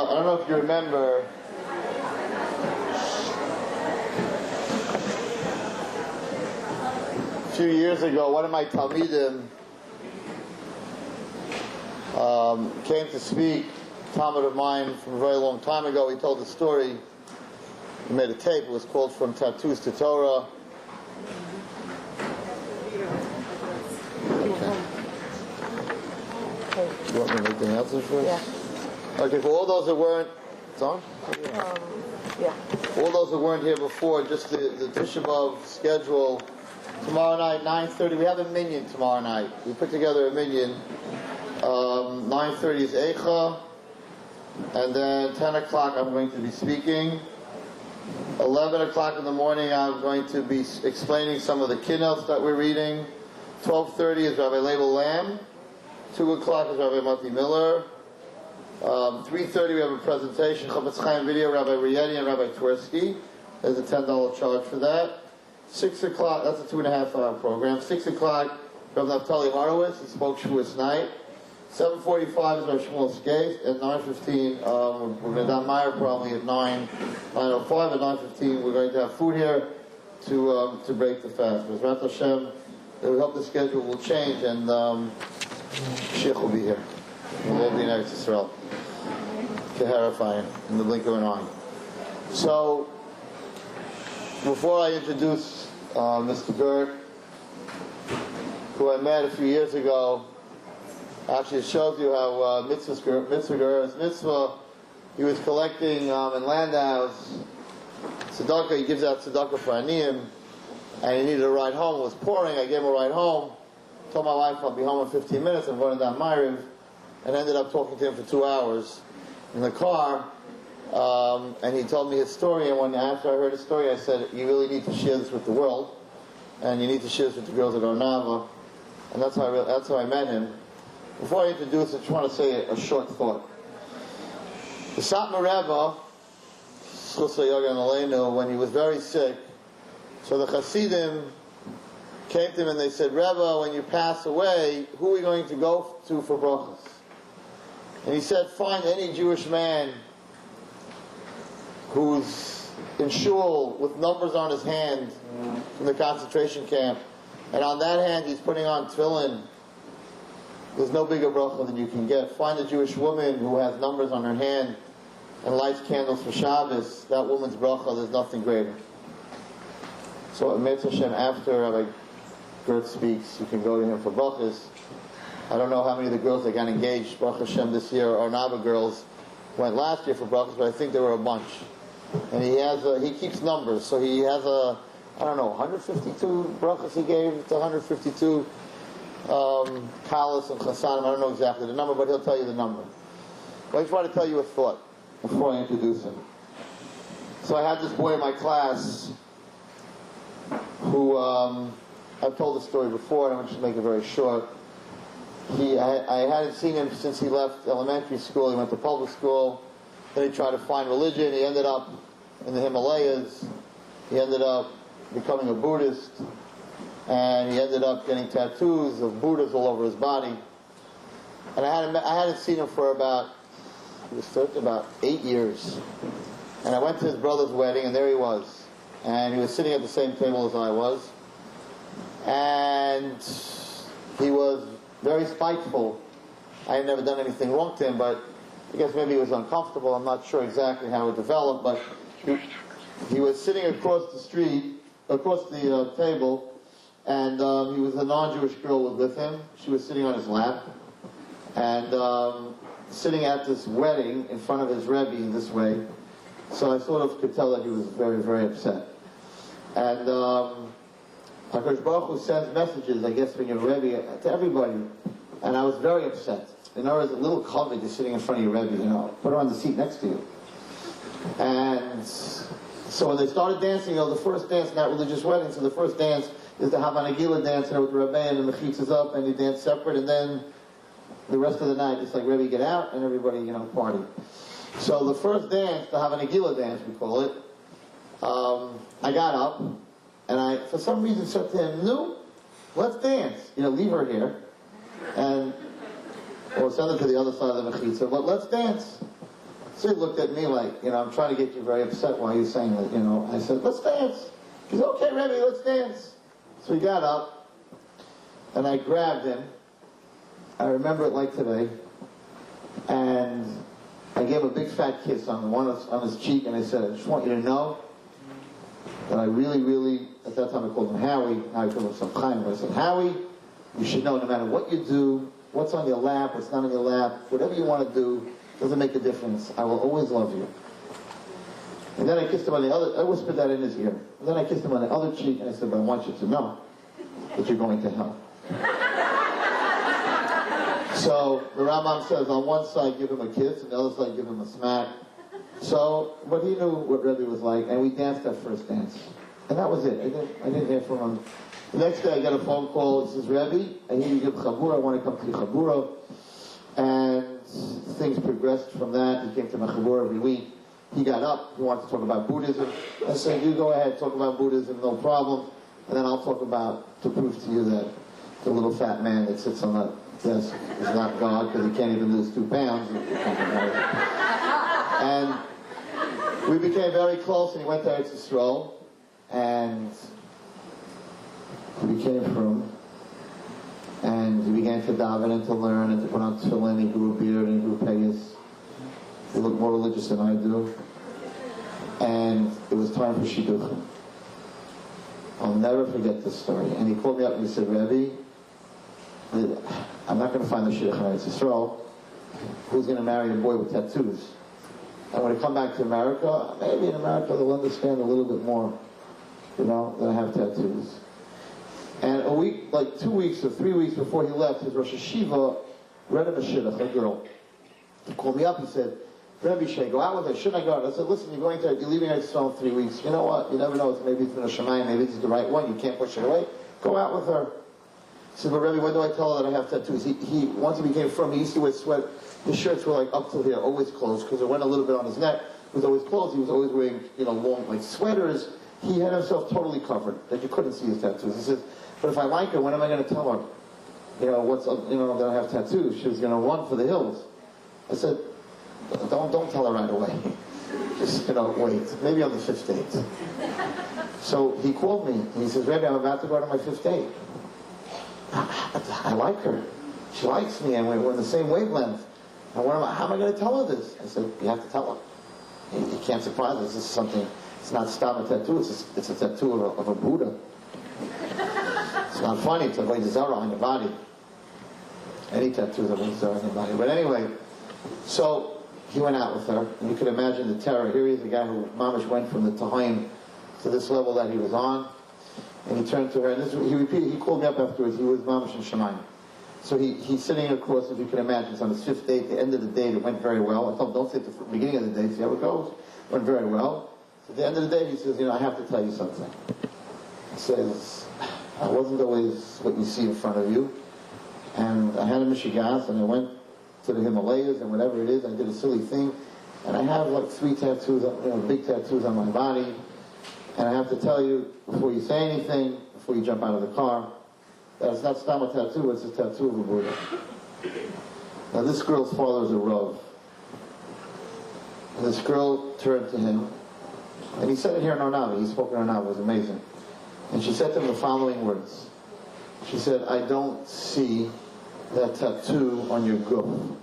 I don't know if you remember, a few years ago, one of my Talmidim came to speak, a Talmud of mine from a very long time ago. He told the story. He made a tape. It was called From Tattoos to Torah. You want me to make anything else for us? Yeah. Okay, for all those that weren't... It's on? Yeah. All those that weren't here before, just the Tisha B'Av schedule. Tomorrow night, 9:30, we have a minyan tomorrow night. We put together a minyan. 9:30 is Eicha. And then 10 o'clock I'm going to be speaking. 11 o'clock in the morning I'm going to be explaining some of the keynotes that we're reading. 12:30 is Rabbi Label Lamb. 2 o'clock is Rabbi Mati Miller. 3:30 we have a presentation, Chofetz Chaim video, Rabbi Rieti and Rabbi Twersky. There's a $10 charge for that. 6 o'clock, that's a 2.5-hour program. 6 o'clock, Rabbi Naftali Horowitz, he spoke Shavuos night. 7:45 is Rabbi Shmuel Skate. At 9:15, we're going to have Meyer probably at 9:05. At 9:15, we're going to have food here to break the fast. With Rat Hashem, we hope the schedule will change and Sheikh will be here. We'll all be in Eretz Yisrael. Keharifying in the blink of an eye. So, before I introduce Mr. Gerg, who I met a few years ago, actually it shows you how mitzvah, he was collecting in Landau's tzedakah. He gives out tzedakah for aniyim, and he needed a ride home. It was pouring. I gave him a ride home. Told my wife I'll be home in 15 minutes. I'm running down Myriv, and ended up talking to him for 2 hours in the car. And he told me his story. And after I heard his story, I said, "You really need to share this with the world, and you need to share this with the girls at Naava." And that's how I met him. Before I introduce, I just want to say a short thought. The Satmar Rebbe, when he was very sick, so the Hasidim came to him and they said, "Rebbe, when you pass away, who are we going to go to for brachas?" And he said, "Find any Jewish man who's in shul with numbers on his hand from the concentration camp, and on that hand he's putting on tefillin. There's no bigger bracha than you can get. Find a Jewish woman who has numbers on her hand and lights candles for Shabbos. That woman's bracha, there's nothing greater." So at Mitzvah Hashem, after Rabbi Gert speaks, you can go to him for brachas. I don't know how many of the girls that got engaged, Baruch Hashem, this year, or Naava girls, went last year for brachas, but I think there were a bunch. And he keeps numbers, so he has 152 brachas he gave to 152 Kalas and Chasanim. I don't know exactly the number, but he'll tell you the number. But I just want to tell you a thought before I introduce him. So I had this boy in my class who, I've told the story before, and I'm just make it very short. I hadn't seen him since he left elementary school. He went to public school. Then he tried to find religion. He ended up in the Himalayas. He ended up becoming a Buddhist. And he ended up getting tattoos of Buddhas all over his body. And I hadn't seen him for about 8 years. And I went to his brother's wedding, and there he was. And he was sitting at the same table as I was. And he was very spiteful. I had never done anything wrong to him, but I guess maybe he was uncomfortable. I'm not sure exactly how it developed, but he was sitting across the table, and he was a non-Jewish girl was with him. She was sitting on his lap, and sitting at this wedding in front of his Rabbi in this way. So I sort of could tell that he was very, very upset. And HaKadosh Baruch Hu sends messages, I guess, when you're Rebbe, to everybody. And I was very upset. In other words, a little kavod is sitting in front of your Rebbe, put her on the seat next to you. And so when they started dancing, the first dance in that religious wedding, so the first dance is the Havanagila dance, with the Rabbi and the mechitzas up, and you dance separate, and then the rest of the night, it's like Rebbe get out, and everybody, party. So the first dance, the Havanagila dance, we call it, I got up, and I, for some reason, said to him, "No, let's dance. Leave her here, or send her to the other side of the mechitza, but let's dance." So he looked at me like, I'm trying to get you very upset while you're saying that, I said, let's dance. He said, okay, Rabbi, let's dance. So he got up, and I grabbed him. I remember it like today. And I gave him a big fat kiss on his cheek, and I said, I just want you to know that I really, really, at that time I called him Howie, now I call him Chaim, but I said, Howie, you should know no matter what you do, what's on your lap, what's not on your lap, whatever you want to do, doesn't make a difference. I will always love you. And then I kissed him on the other, I whispered that in his ear. And then I kissed him on the other cheek, and I said, but I want you to know that you're going to hell. So the Rambam says, on one side give him a kiss, and the other side give him a smack. So, but he knew what Rebbe was like, and we danced that first dance. And that was it. I didn't hear from him. The next day I got a phone call. It says, Rebbe, I hear you give Chabura. I want to come to your Chabura. And things progressed from that. He came to my Chabura every week. He got up. He wanted to talk about Buddhism. I said, you go ahead, talk about Buddhism, no problem. And then I'll talk about, to prove to you that the little fat man that sits on the desk is not God, because he can't even lose 2 pounds. And we became very close, and he went to Eretz Yisrael, and he became from, and he began to daven and to learn and to put on tefillin. He grew a beard and he grew payas. He looked more religious than I do. And it was time for shidduchim. I'll never forget this story. And he called me up and he said, Rabbi, I'm not going to find the shidduch in Eretz Yisrael. Who's going to marry a boy with tattoos? And when I come back to America, maybe in America they'll understand a little bit more, that I have tattoos. And a week, like 2 weeks or 3 weeks before he left, his Rosh Hashiva read him a shidduch, a girl. He called me up, he said, Rabbi, should I go out with her? Shouldn't I go out? I said, listen, you're leaving Eretz Yisrael in 3 weeks. You know what? You never know. Maybe it's been a Shemayim, maybe it's the right one. You can't push it away. Go out with her. He said, but Rabbi, when do I tell her that I have tattoos? He once he became from, he used to wear sweat. His shirts were like up till here, always closed, because it went a little bit on his neck. It was always closed. He was always wearing, long, like sweaters. He had himself totally covered, that you couldn't see his tattoos. He says, but if I like her, when am I going to tell her, that I have tattoos? She was going to run for the hills. I said, don't tell her right away. Just, wait. Maybe on the 5th date. So he called me, and he says, Rabbi, I'm about to go to my 5th date. I like her. She likes me, and we're in the same wavelength. And how am I going to tell her this? I said, you have to tell her. You can't surprise her. This is something, it's not stam a tattoo, it's a tattoo of a Buddha. It's not funny, it's a Avodah Zarah on your body. Any tattoos of Avodah Zarah on your body. But anyway, so he went out with her, and you can imagine the terror. Here he is, a guy who mamash went from the Tahaim to this level that he was on. And he turned to her, and he called me up afterwards. He was mamash in Shemayim. So he's sitting across, if you can imagine, it's on his 5th date. The end of the date, it went very well. I told him, don't say at the beginning of the date, see how it goes. It went very well. So at the end of the day, he says, I have to tell you something. He says, I wasn't always what you see in front of you. And I had a mishigas, and I went to the Himalayas, and whatever it is, I did a silly thing. And I have like 3 tattoos, big tattoos on my body. And I have to tell you, before you say anything, before you jump out of the car, that it's not stam a tattoo, it's a tattoo of a Buddha. Now this girl's father is a Rav. And this girl turned to him, and he said it here in Naava. He spoke in Naava. It was amazing. And she said to him the following words. She said, I don't see that tattoo on your guf,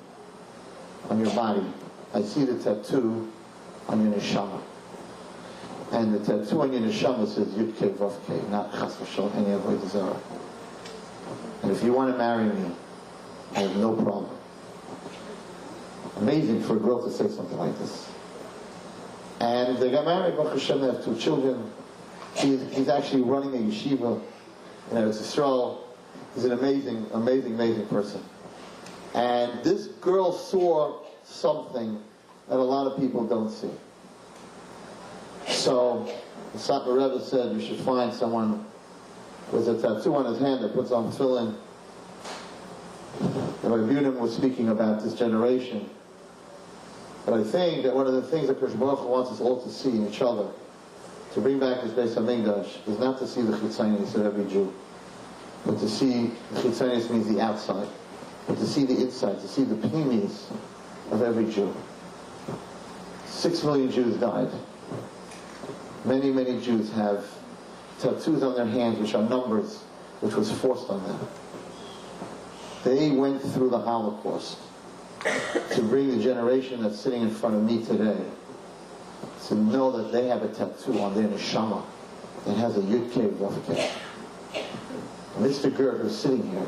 on your body. I see the tattoo on your neshama. And the tattoo on your neshama says Yud Kei Vav Kei, not Chas V'Shalom, any Avodah Zarah. And if you want to marry me, I have no problem. Amazing for a girl to say something like this. And they got married. Baruch Hashem, they have 2 children. He's actually running a yeshiva in Eretz Yisrael. He's an amazing, amazing, amazing person. And this girl saw something that a lot of people don't see. So the Satmar Rebbe said you should find someone with a tattoo on his hand that puts on tefillin. Rabbi was speaking about this generation. But I think that one of the things that Kodesh Baruch Hu wants us all to see in each other, to bring back his Beis HaMikdash, is not to see the chitzonius of every Jew, but to see the chitzonius means the outside, but to see the inside, to see the pnimis of every Jew. 6 million Jews died. Many, many Jews have tattoos on their hands which are numbers, which was forced on them. They went through the Holocaust to bring the generation that's sitting in front of me today to know that they have a tattoo on their neshama that has a Yud Kei Vav Kei. Mr. Gert, who's sitting here,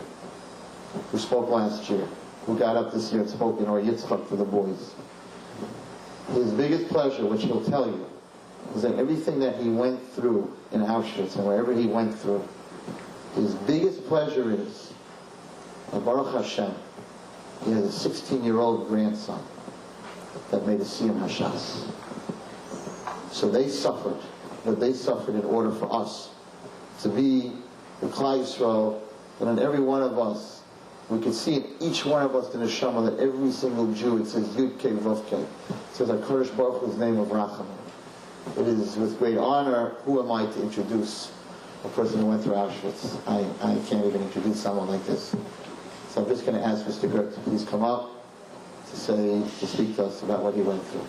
who spoke last year, who got up this year and spoke in Or Yitzchak for the boys, his biggest pleasure, which he'll tell you, is that everything that he went through in Auschwitz and wherever he went through, his biggest pleasure is, Baruch Hashem, he has a 16-year-old grandson that made a Siyam Hashas. So they suffered, but they suffered in order for us to be the Klal Yisrael, that in every one of us, we can see in each one of us the neshama that every single Jew, it says Yud Kei Vav Kei. It says HaKadosh Baruch Hu's name of Rachamim. It is with great honor, who am I to introduce a person who went through Auschwitz? I can't even introduce someone like this. So I'm just going to ask Mr. Gert to please come up to speak to us about what he went through.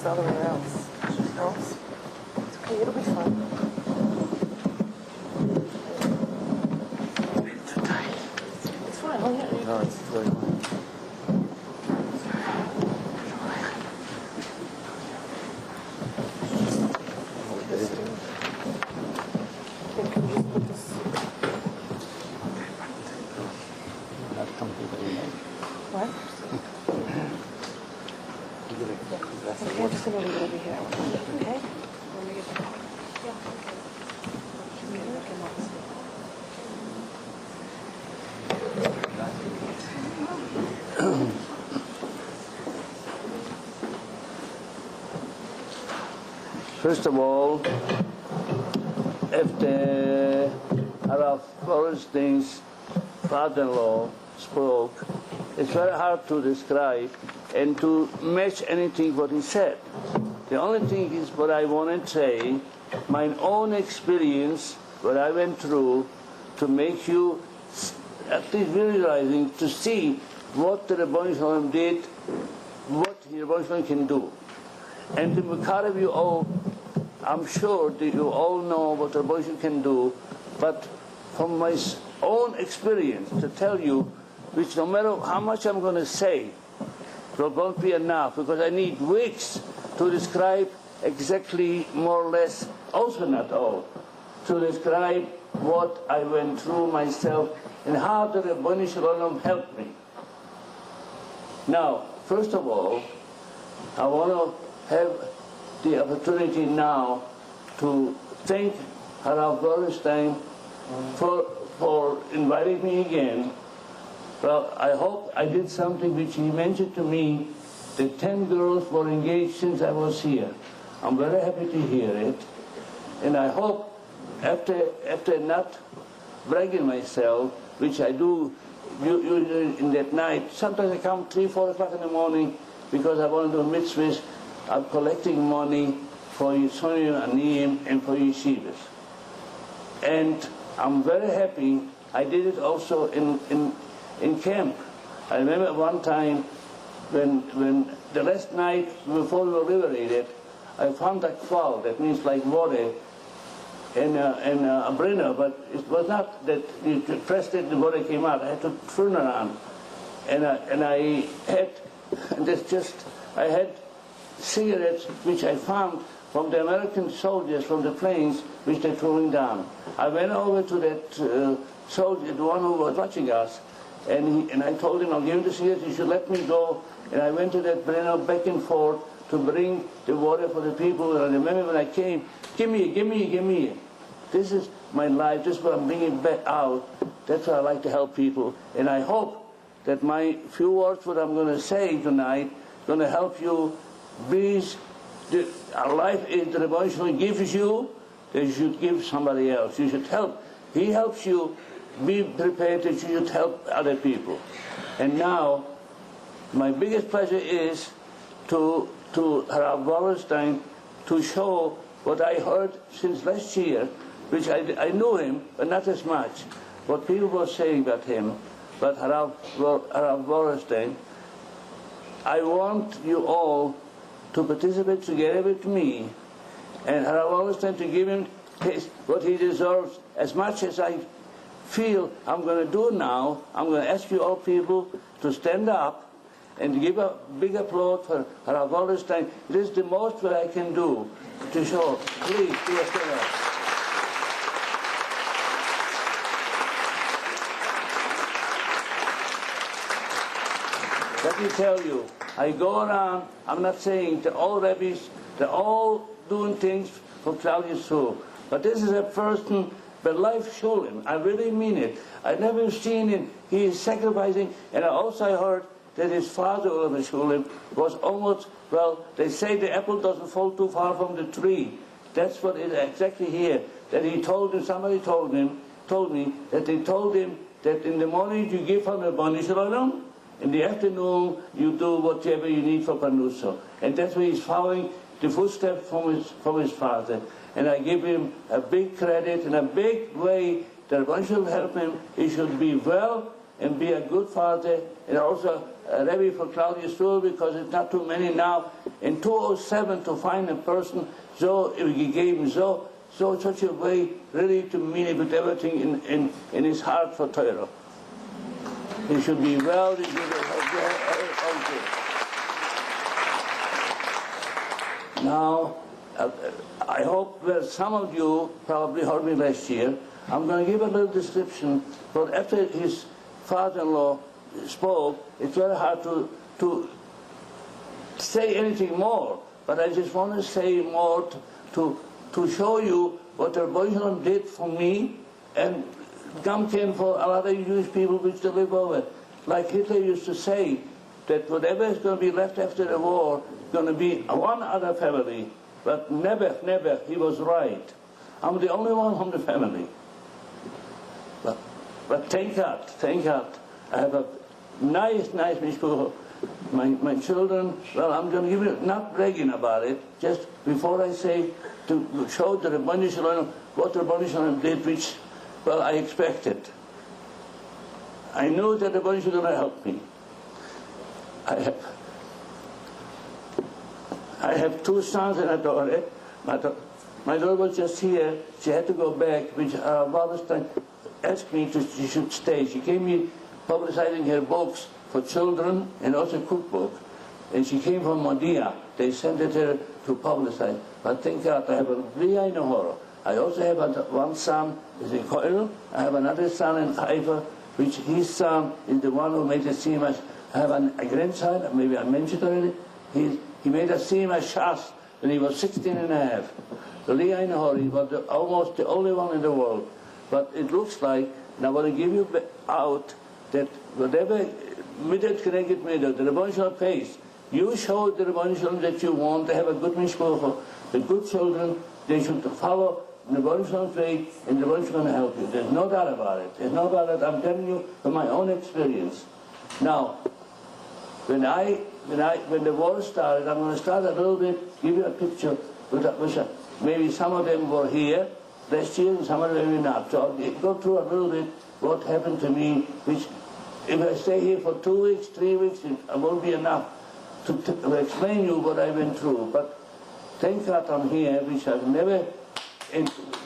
All around else. It's okay, it'll be fun. Too tight. It's fine. Oh, yeah. No, it's very fine. What? Okay, I'm just going to leave it over here. Okay? When we get back. Yeah. Okay, look him up. First of all, after Harav Florenstein's father-in-law spoke, it's very hard to describe and to match anything what he said. The only thing is what I want to say, my own experience, what I went through, to make you at least visualizing, to see what the Rabbi Shalom did, what the Rabbi Shalom can do. And to Makarev, you all, I'm sure that you all know what the Rabbi Shalom can do, but from my own experience to tell you, which no matter how much I'm going to say, it won't be enough, because I need weeks to describe exactly, more or less, also not all, to describe what I went through myself and how the Rabbi Shalom helped me. Now, first of all, I want to have the opportunity now to thank Harav Florenstein for inviting me again. Well, I hope I did something which he mentioned to me. The 10 girls were engaged since I was here. I'm very happy to hear it. And I hope, after not bragging myself, which I do usually in that night, sometimes I come 3, 4 o'clock in the morning because I want to do mitzvahs. I'm collecting money for Yisrael Aniyim and for yeshivas. And I'm very happy. I did it also in camp. I remember one time when the last night before we were liberated, I found a kval, that means like water, and a brenner, but it was not that you pressed it, the water came out. I had to turn around, and I had cigarettes which I found from the American soldiers from the planes which they're throwing down. I went over to that soldier, the one who was watching us, and I told him, I'll give him the cigarettes, you should let me go. And I went to that brenner back and forth to bring the water for the people. And I remember when I came, give me. This is my life, this is what I'm bringing back out. That's why I like to help people. And I hope that my few words, what I'm going to say tonight, going to help you. Please, our life is the Rabbi Shalom gives you, that you should give somebody else. You should help. He helps you. Be prepared that you should help other people. And now, my biggest pleasure is to Rabbi Wallerstein to show what I heard since last year, which I knew him, but not as much, what people were saying about him. But Rabbi Wallerstein, I want you all to participate together with me, and Rabbi Wallerstein to give him what he deserves as much as I feel I'm going to do now. I'm going to ask you all people to stand up and give a big applause for Rabbi Wallerstein. This is the most that I can do to show. Please, do a stand up. Let me tell you, I go around, I'm not saying to all rabbis, they're all doing things for Klal Yisrael. But this is a person, but life shulim. I really mean it. I've never seen him. He is sacrificing. And I also heard that his father, Rabbi Shulim, was almost, well, they say the apple doesn't fall too far from the tree. That's what it is exactly here. That he told him, somebody told me, that they told him that in the morning you give him a Bani Shalom, in the afternoon you do whatever you need for Panusa. And that's why he's following the footsteps from his father. And I give him a big credit and a big way that one should help him. He should be well and be a good father, and also a Rabbi for Klal Yisrael, because it's not too many now. In 2007 to find a person, so he gave him so such a way really to mean it with everything in his heart for Torah. He should be well. He should be now. I hope that some of you probably heard me last year. I'm going to give a little description, but after his father-in-law spoke, it's very hard to say anything more. But I just want to say more to show you what the Rebbe did for me, and Gamkin for a lot of Jewish people which they live over. Like Hitler used to say, that whatever is going to be left after the war is going to be one other family. But never, he was right. I'm the only one from the family. But thank God, I have a nice mishpucha. My children, well, I'm going to give you, not bragging about it, just before I say, to show the Rabbi Shalom what the Rabbi Shalom did, which, well, I expected. I knew that the Rabbi Shalom was going to help me. I have two sons and a daughter. My daughter was just here. She had to go back, which Wallerstein asked me she should stay. She came me publicizing her books for children and also cookbook. And she came from Modia. They sent it her to publicize. But thank God, I have a Bli Horror. I also have one son is in Koil. I have another son in Haifa, which his son is the one who made the Simash. I have a grandson, maybe I mentioned already. He made a Simash Shas when he was 16 and a half. The Li Horror, he was almost the only one in the world. But it looks like, and I want to give you out, that whatever midat connected midat, the Rebbe Shalom pays. You show the Rebbe Shalom that you want to have a good mishpucha, the good children, they should follow the Rebbe Shalom's way, and the Rebbe Shalom will help you. There's no doubt about it. There's no doubt that I'm telling you from my own experience. Now, when the war started, I'm going to start a little bit, give you a picture, maybe some of them were here last year and some of them were not. So I'll go through a little bit what happened to me, which if I stay here for 2 weeks, 3 weeks, it won't be enough to explain you what I went through. But thank God I'm here, which I've never,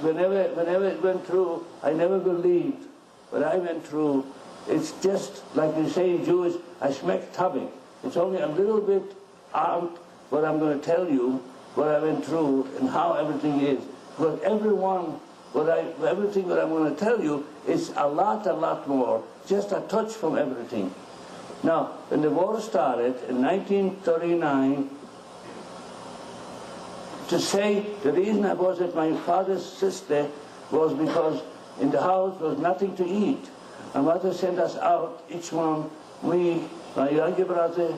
whenever it went through, I never believed what I went through. It's just, like you say in Jewish, I schmeck tabik. It's only a little bit out what I'm going to tell you, what I went through and how everything is. Because everything that I'm going to tell you is a lot more. Just a touch from everything. Now, when the war started in 1939, to say the reason I was at my father's sister was because in the house was nothing to eat. My mother sent us out, each one, me, my younger brother,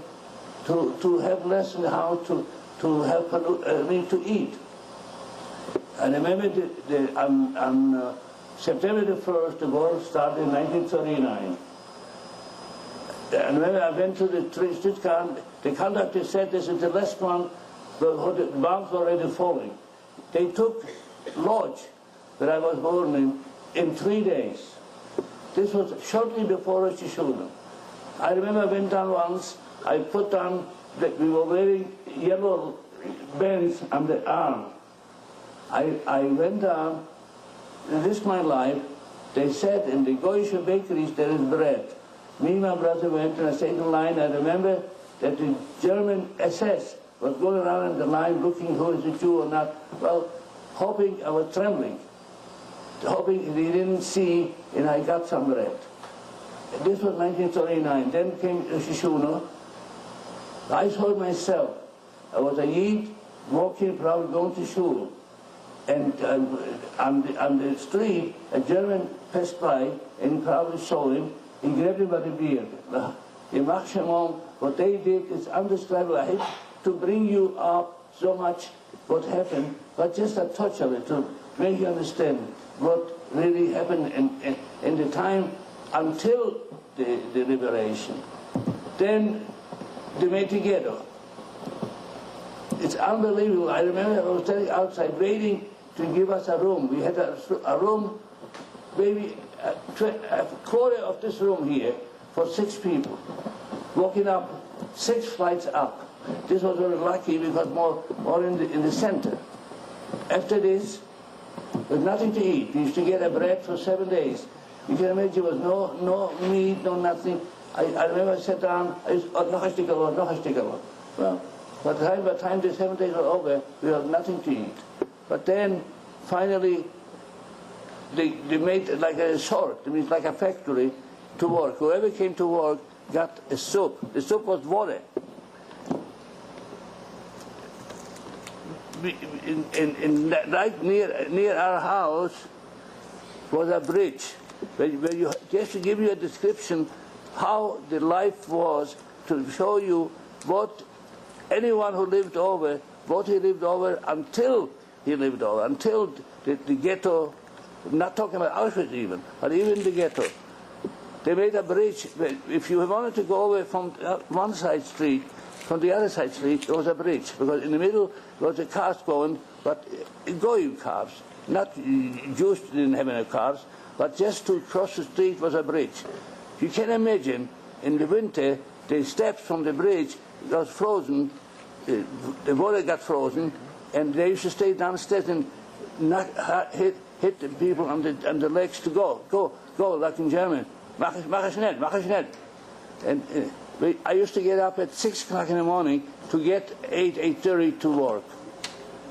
to have lessons how to help me to eat. I remember on September the 1st, the war started in 1939. And when I went to the streetcar, the conductor said, this is the last one, the bombs were already falling. They took Lodge, that I was born in 3 days. This was shortly before Rosh Hashanah. I remember I went down once, I put on, we were wearing yellow bands on the arm. I went down, risked my life. They said in the Goyish bakeries there is bread. Me and my brother went and I stayed in line. I remember that the German SS was going around in the line looking who is a Jew or not. Well, hoping, I was trembling, hoping they didn't see, and I got some bread. This was 1939. Then came Rosh Hashanah. I saw it myself. I was a Yid walking, probably going to shul. And on the street, a German passed by, and he probably saw him. He grabbed him by the beard. What they did is undescribable. I hate to bring you up so much what happened, but just a touch of it to make you understand what really happened in the time until the liberation. Then they made together. It's unbelievable. I remember I was standing outside waiting to give us a room. We had a room, maybe a quarter of this room here for 6 people. Walking up 6 flights up. This was very lucky because more in the center. After this, there was nothing to eat. We used to get a bread for 7 days. You can imagine there was no meat, no nothing. I remember I sat down, well, by the time the 7 days were over, we had nothing to eat. But then, finally, they made like a resort, it means like a factory, to work. Whoever came to work got a soup. The soup was water. Right near our house was a bridge, where you, just to give you a description how the life was, to show you what anyone who lived over, what he lived over until he lived over, until the ghetto, not talking about Auschwitz even, but even the ghetto. They made a bridge. If you wanted to go over from one side street, from the other side street, there was a bridge, because in the middle was the cars going, but Goyim cars. Not Jews didn't have any cars, but just to cross the street was a bridge. You can imagine, in the winter, the steps from the bridge got frozen, the water got frozen, and they used to stay downstairs and hit the people on the legs to go, like in German. Mach es schnell. And I used to get up at 6 o'clock in the morning to get 8:30 to work.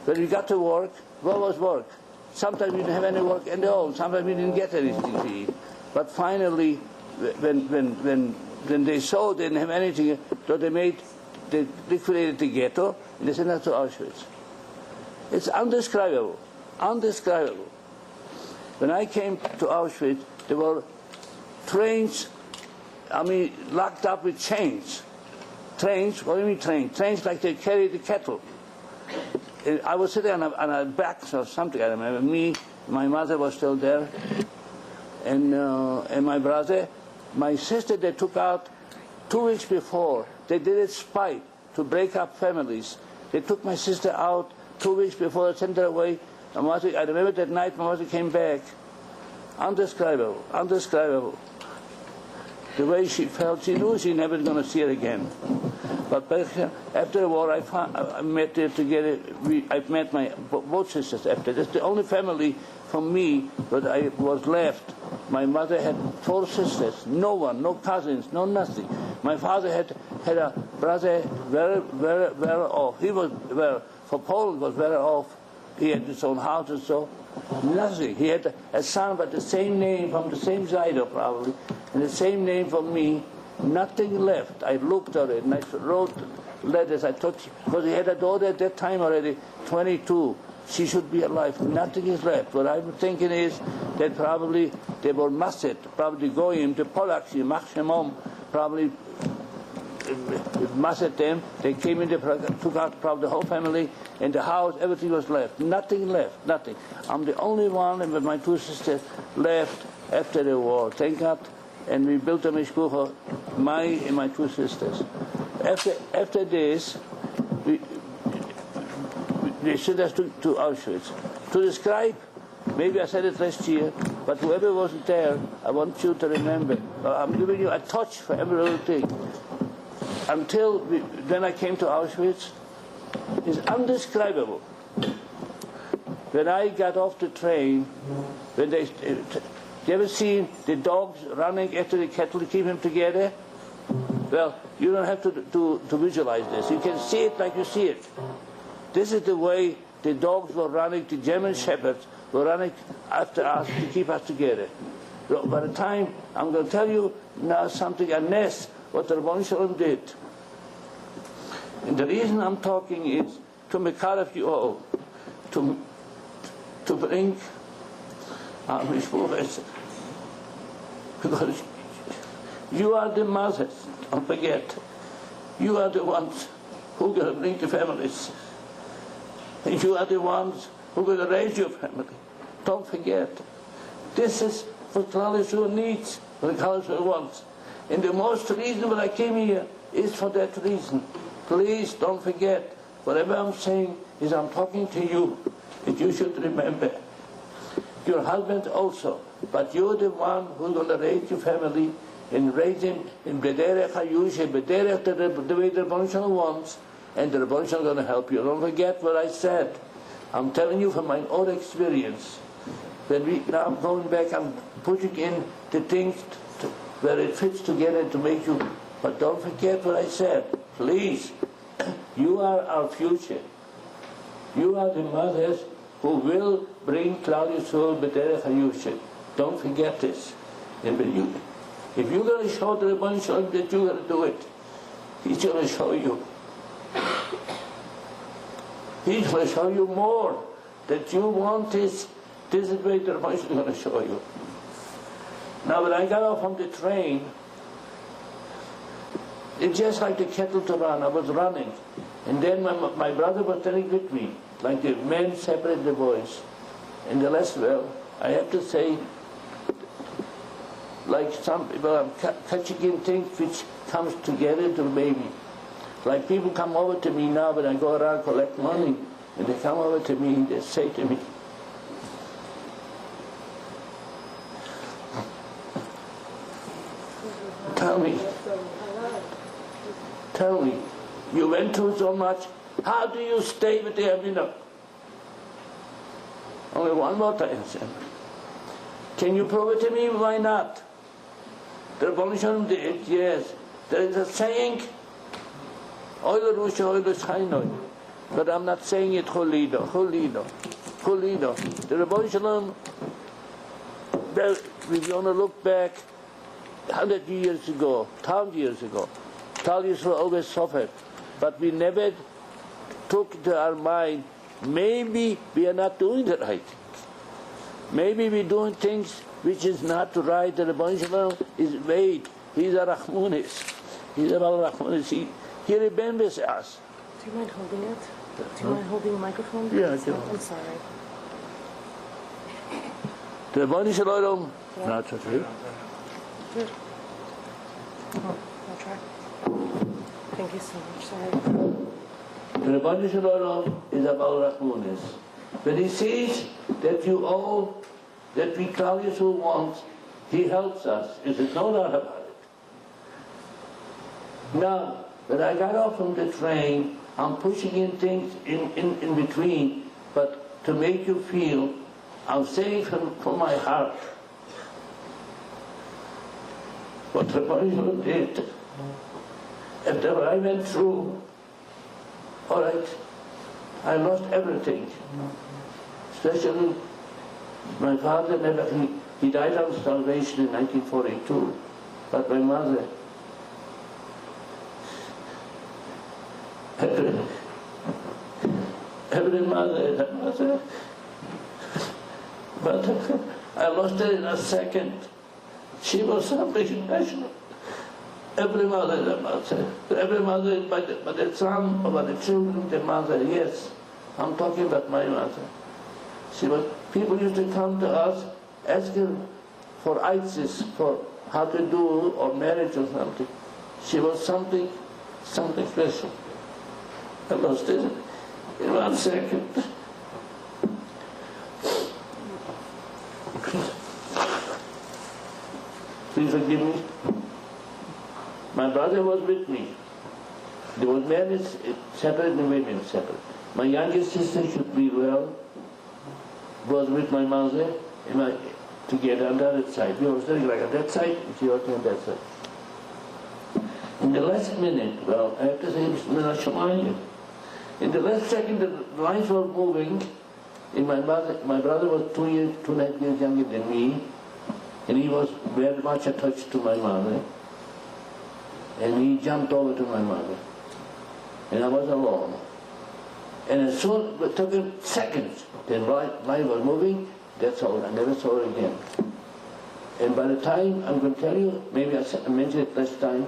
When we got to work, what was work? Sometimes we didn't have any work at all. Sometimes we didn't get anything to eat. But finally, when they saw they didn't have anything, so they liquidated the ghetto and they sent us to Auschwitz. It's undescribable. When I came to Auschwitz, there were trains, locked up with chains. Trains, what do you mean trains? Trains like they carry the cattle. I was sitting on a back or something, I remember. Me, my mother was still there, and my brother. My sister they took out 2 weeks before. They did it spite to break up families. They took my sister out 2 weeks before, they sent her away. I remember that night my mother came back. Undescribable. The way she felt, she knew she never going to see her again. But after the war, I met her together. I met my both sisters after. That's the only family from me that I was left. My mother had 4 sisters, no one, no cousins, no nothing. My father had a brother very off. He was for Poland was very off. He had his own house and so. Nothing. He had a son but the same name from the same side probably, and the same name for me. Nothing left. I looked at it and I wrote letters. I thought, because he had a daughter at that time already, 22. She should be alive. Nothing is left. What I'm thinking is that probably they were massed, probably going to Polacks, maximum, probably massed them. They came in, took out probably the whole family, and the house, everything was left. Nothing left, nothing. I'm the only one, and with my 2 sisters left after the war. Thank God and we built a mishpucha, my and my two sisters. After this, they sent us to Auschwitz to describe. Maybe I said it last year, but whoever wasn't there, I want you to remember. I'm giving you a touch for every little thing. Until when I came to Auschwitz, it's undescribable. When I got off the train, when you ever seen the dogs running after the cattle to keep them together? Well, you don't have to visualize this. You can see it like you see it. This is the way the dogs were running, the German shepherds were running after us to keep us together. So by the time, I'm going to tell you now something, a nest, what the Rabbi Shalom did. And the reason I'm talking is to make out of you all, to bring our mishpuchas, because you are the mothers, don't forget. You are the ones who are going to bring the families. And you are the ones who are going to raise your family. Don't forget. This is what Klal Yisrael needs, what Klal Yisrael wants. And the most reason why I came here is for that reason. Please don't forget. Whatever I'm saying is I'm talking to you. And you should remember. Your husband also. But you're the one who's going to raise your family and raise him in B'derech HaYusha, B'derech the way the Rebbeinu Shalom wants. And the Rebbeinu Shalom is going to help you. Don't forget what I said. I'm telling you from my own experience. Now I'm going back, I'm putting in the things where it fits together to make you. But don't forget what I said. Please. You are our future. You are the mothers who will bring Klal Yisrael B'derech HaYusha. Don't forget this. And if you're going to show the Rebbeinu Shalom that you're going to do it, he's going to show you. He's going to show you more that you want this. This is what the Rebbeinu Shalom is going to show you. Now when I got off on the train, it's just like the kettle to run. I was running. And then my brother was standing with me. Like the men separate the boys. And the less, well, I have to say, like some people, I'm catching in things which comes together to maybe. Like people come over to me now when I go around collect money. And they come over to me and they say to me, Tell me, you went through so much, how do you stay with the Abinah? Only one more time, sir. Can you prove it to me? Why not? The Rebbeinu Shalom did, yes. There is a saying, Oil Rusha, Oil Chaynoi. But I'm not saying it Cholido. The Rebbeinu Shalom, we're going to look back 100 years ago, 1,000 years ago. Klal Yisrael always suffered, but we never took into our mind, maybe we are not doing the right things. Maybe we're doing things which is not right. The Rebbeinu Shalom is vague. He's a Rachmanis. He's a Rachmanis. He remembers us. Do you mind holding it? Do you mind holding the microphone? Yeah, I do. I'm sorry. The Rebbeinu Shalom, not okay. Good. I'll try. Thank you so much. Sorry. The Rebbeinu Shalom is about Rachmanis. When he sees that you all, that we Klal Yisrael want, he helps us. There's no doubt about it. Now, when I got off from the train, I'm pushing in things in between, but to make you feel, I'm saying from my heart, what the Rebbeinu did, after what I went through, all right, I lost everything. Especially, my father he died of starvation in 1942, but my mother, every mother is a mother, but I lost her in a second. She was something special. Every mother is a mother. Every mother is by the son or by the children, the mother. Yes, I'm talking about my mother. People used to come to us asking for ISIS, for how to do or marriage or something. She was something special. I lost it in 1 second. Please forgive me. My brother was with me. There was marriage separate and women separate. My youngest sister should be well, was with my mother together on the other side. We were sitting like on that side, and she was on that side. In the last minute, well, I have to say, in the last second, the lines were moving, and my brother was 2.5 years younger than me, and he was very much attached to my mother, and he jumped over to my mother, and I was alone. And as soon, it took him seconds, the line was moving, that's all, I never saw her again. And by the time, I'm going to tell you, maybe I mentioned it last time,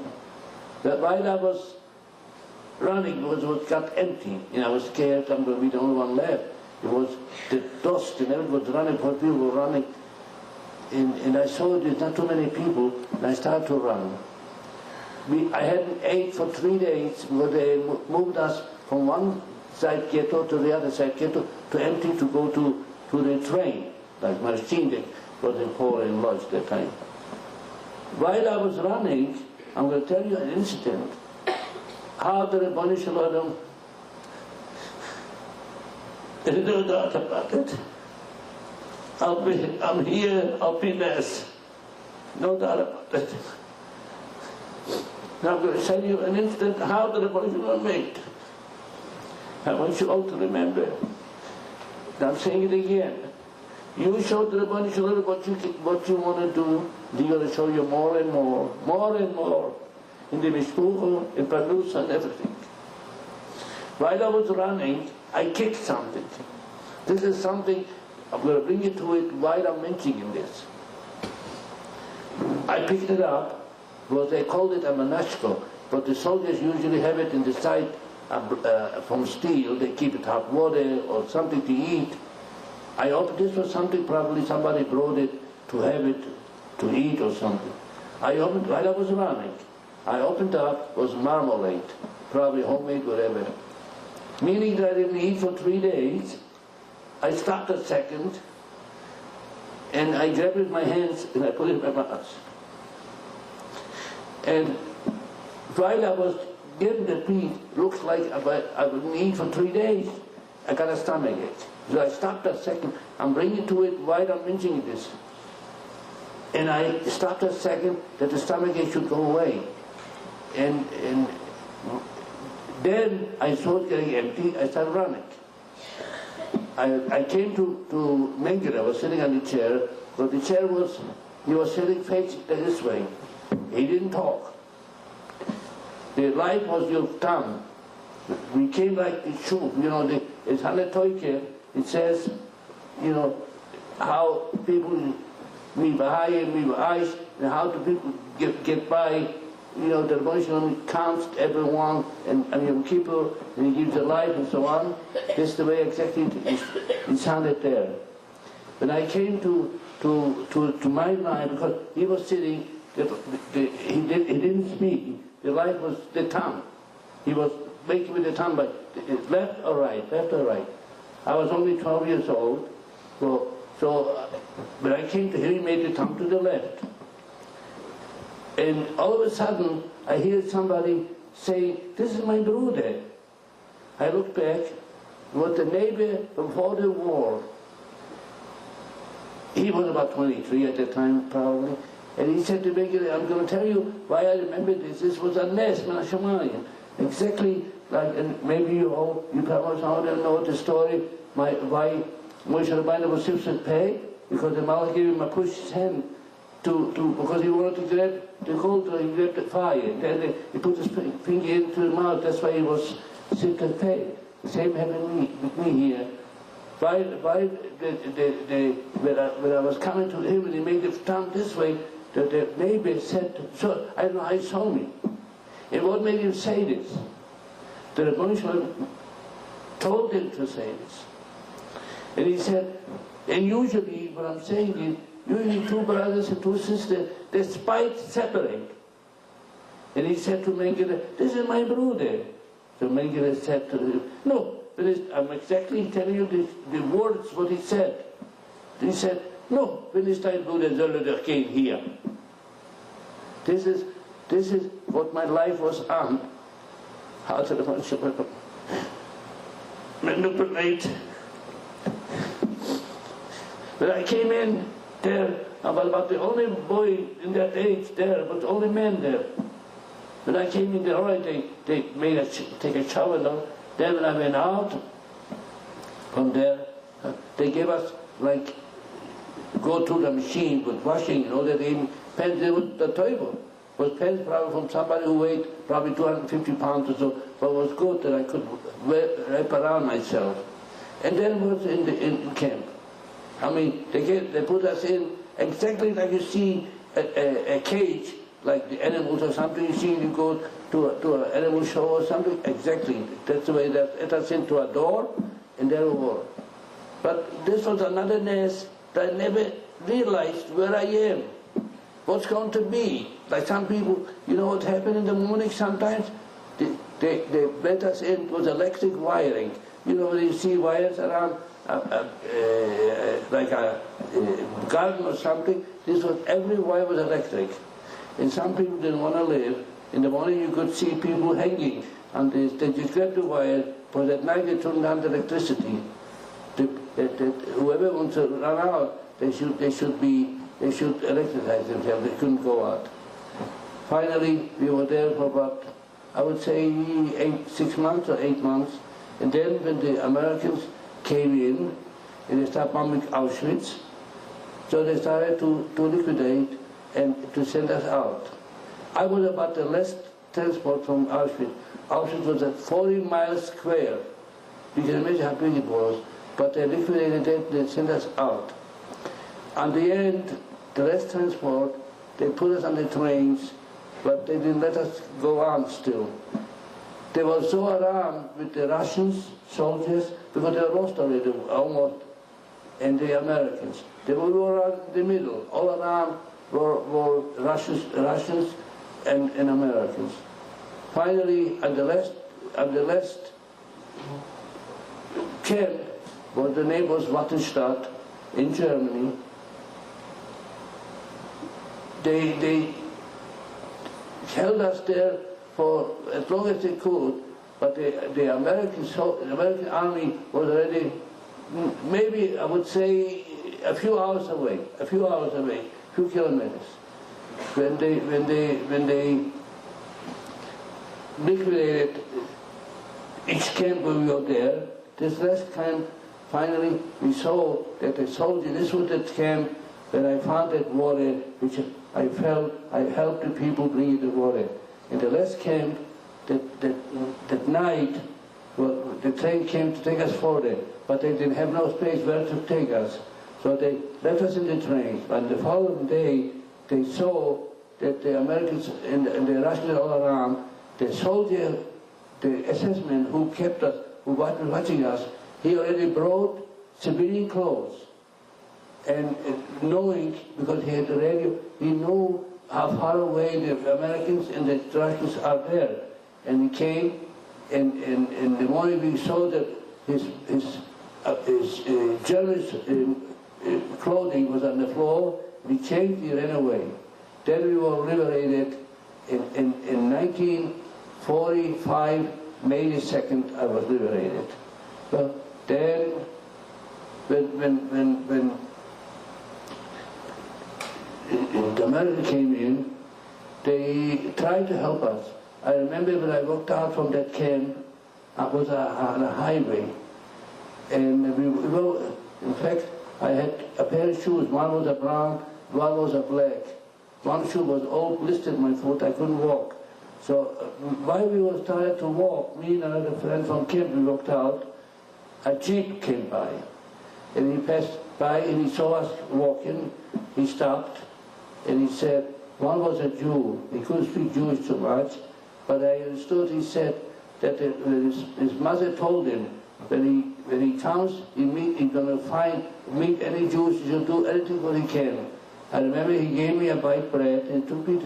that while I was running, it got empty, and I was scared I'm going to be the only one left. It was the dust, and everyone was running, people were running, and I saw there's not too many people, and I started to run. I hadn't ate for 3 days, because they moved us from one side ghetto to the other side ghetto, to empty to go to the train, like my machine that was in Paul and Lodge at that time. While I was running, I'm going to tell you an incident, how the Rabbi Shalom, there's no doubt about it. I'm here, I'll be less. No doubt about it. Now I'm going to tell you an incident how the Rabbi Shalom made. I want you all to remember. I'm saying it again. You show the Rabbi Shalom what you want to do. They're going to show you more and more. In the Mishpucha, in Parnusa, and everything. While I was running, I kicked something. This is something, I'm going to bring you to it while I'm mentioning this. I picked it up, because they called it a manashko, but the soldiers usually have it in the side from steel. They keep it hot water or something to eat. I opened, this was something, probably somebody brought it to have it to eat or something. I opened while I was running. I opened up, was marmalade, probably homemade, whatever. Meaning that I didn't eat for 3 days. I stopped a second, and I grabbed it in my hands, and I put it in my mouth. And while I was getting the meat, looks like I wouldn't eat for 3 days, I got a stomachache. So I stopped a second. I'm bringing to it while I'm mentioning this. And I stopped a second that the stomachache should go away. And then I saw it getting empty, I started running. I came to Menger, I was sitting on the chair, but the chair was, he was sitting facing this way. He didn't talk. The light was your tongue. We came like the shoe, it's Hanetoike, it says, how people, and how do people get by. The Rabbi counts everyone and Yom Kippur, and he gives a life and so on. This is the way exactly it sounded there. When I came to my mind, because he was sitting, he didn't speak. The life was the tongue. He was making with the tongue, but left or right. I was only 12 years old, so when I came to him, he made the tongue to the left. And all of a sudden, I hear somebody say, "This is my brother." I looked back, it was the neighbor before the war. He was about 23 at that time, probably. And he said to me, "I'm going to tell you why I remember this. This was a nest, Menashemayim." Exactly like, and maybe you probably all know the story, why Moshe Rabbeinu was Simpson's pay, because the Malach gave him a push his hand because he wanted to grab the coal, so he grabbed the fire. And then he put his finger into the mouth, that's why he was sick and pain. The same happened with me here. When I was coming to him and he made the tongue this way, the neighbor said, so I don't know how he saw me. And what made him say this? The Rabbi Shalom told him to say this. And he said, and usually what I'm saying is, you two brothers and two sisters, despite separating. And he said to Mengele, this is my brother. So Mengele said to him, no, I'm exactly telling you the words what he said. He said, no, when is dein Bruder soll doch gehen here. This is what my life was on. Manipulate. When I came in there, I was about the only boy in that age there, but the only man there. When I came in there, all right, they made us take a shower now. Then when I went out from there, they gave us like go to the machine with washing, that even pants, the table was pants probably from somebody who weighed probably 250 pounds or so, but it was good that I could wrap around myself. And then was in camp. I mean, they put us in exactly like you see a cage, like the animals or something. You see, you go to an animal show or something. Exactly, that's the way that let us into a door, and there we were. But this was another nest that I never realized where I am, what's going to be. Like some people, you know what happened in the morning sometimes? They let us in with electric wiring. You know, when you see wires around like a garden or something, every wire was electric. And some people didn't want to live. In the morning you could see people hanging on this. They just grabbed the wire, but at night they turned on the electricity. Whoever wants to run out, they should electrify themselves. They couldn't go out. Finally, we were there for about, I would say, 6 months or 8 months. And then when the Americans came in, and they started bombing Auschwitz, so they started to liquidate and to send us out. I was about the last transport from Auschwitz. Auschwitz was at 40 miles square. You can imagine how big it was. But they liquidated it, they sent us out. At the end, the last transport, they put us on the trains, but they didn't let us go on still. They were so alarmed with the Russians, soldiers, because they were lost already, almost, and the Americans. They were in the middle. All around were Russians and Americans. Finally, at the last camp, was the name was Wattenstadt in Germany. They held us there for as long as they could, but the American army was already maybe I would say a few hours away, a few kilometers. When they liquidated each camp where we were there, this last camp, finally we saw that the soldiers, this was the camp where I found that water, which I helped the people bring the water. In the last camp, that night, well, the train came to take us further, but they didn't have no space where to take us. So they left us in the train. But the following day, they saw that the Americans and the Russians all around, the soldier, the assessment who kept us, who was watching us, he already brought civilian clothes. And knowing, because he had the radio, he knew how far away the Americans and the Russians are there. And he came, and in the morning we saw that his German clothing was on the floor. We changed, he ran away. Then we were liberated in 1945, May the 2nd, I was liberated. But then, when the Americans came in, they tried to help us. I remember when I walked out from that camp, I was on a highway, and in fact, I had a pair of shoes. One was a brown, one was a black. One shoe was all blistered my foot. I couldn't walk. So while we were starting to walk, me and another friend from camp, we walked out. A jeep came by, and he passed by, and he saw us walking. He stopped, and he said, one was a Jew. He couldn't speak Jewish too much, but I understood he said that his mother told him when he comes, he's going to meet any Jews. He'll do anything what he can. I remember he gave me a bite bread and took me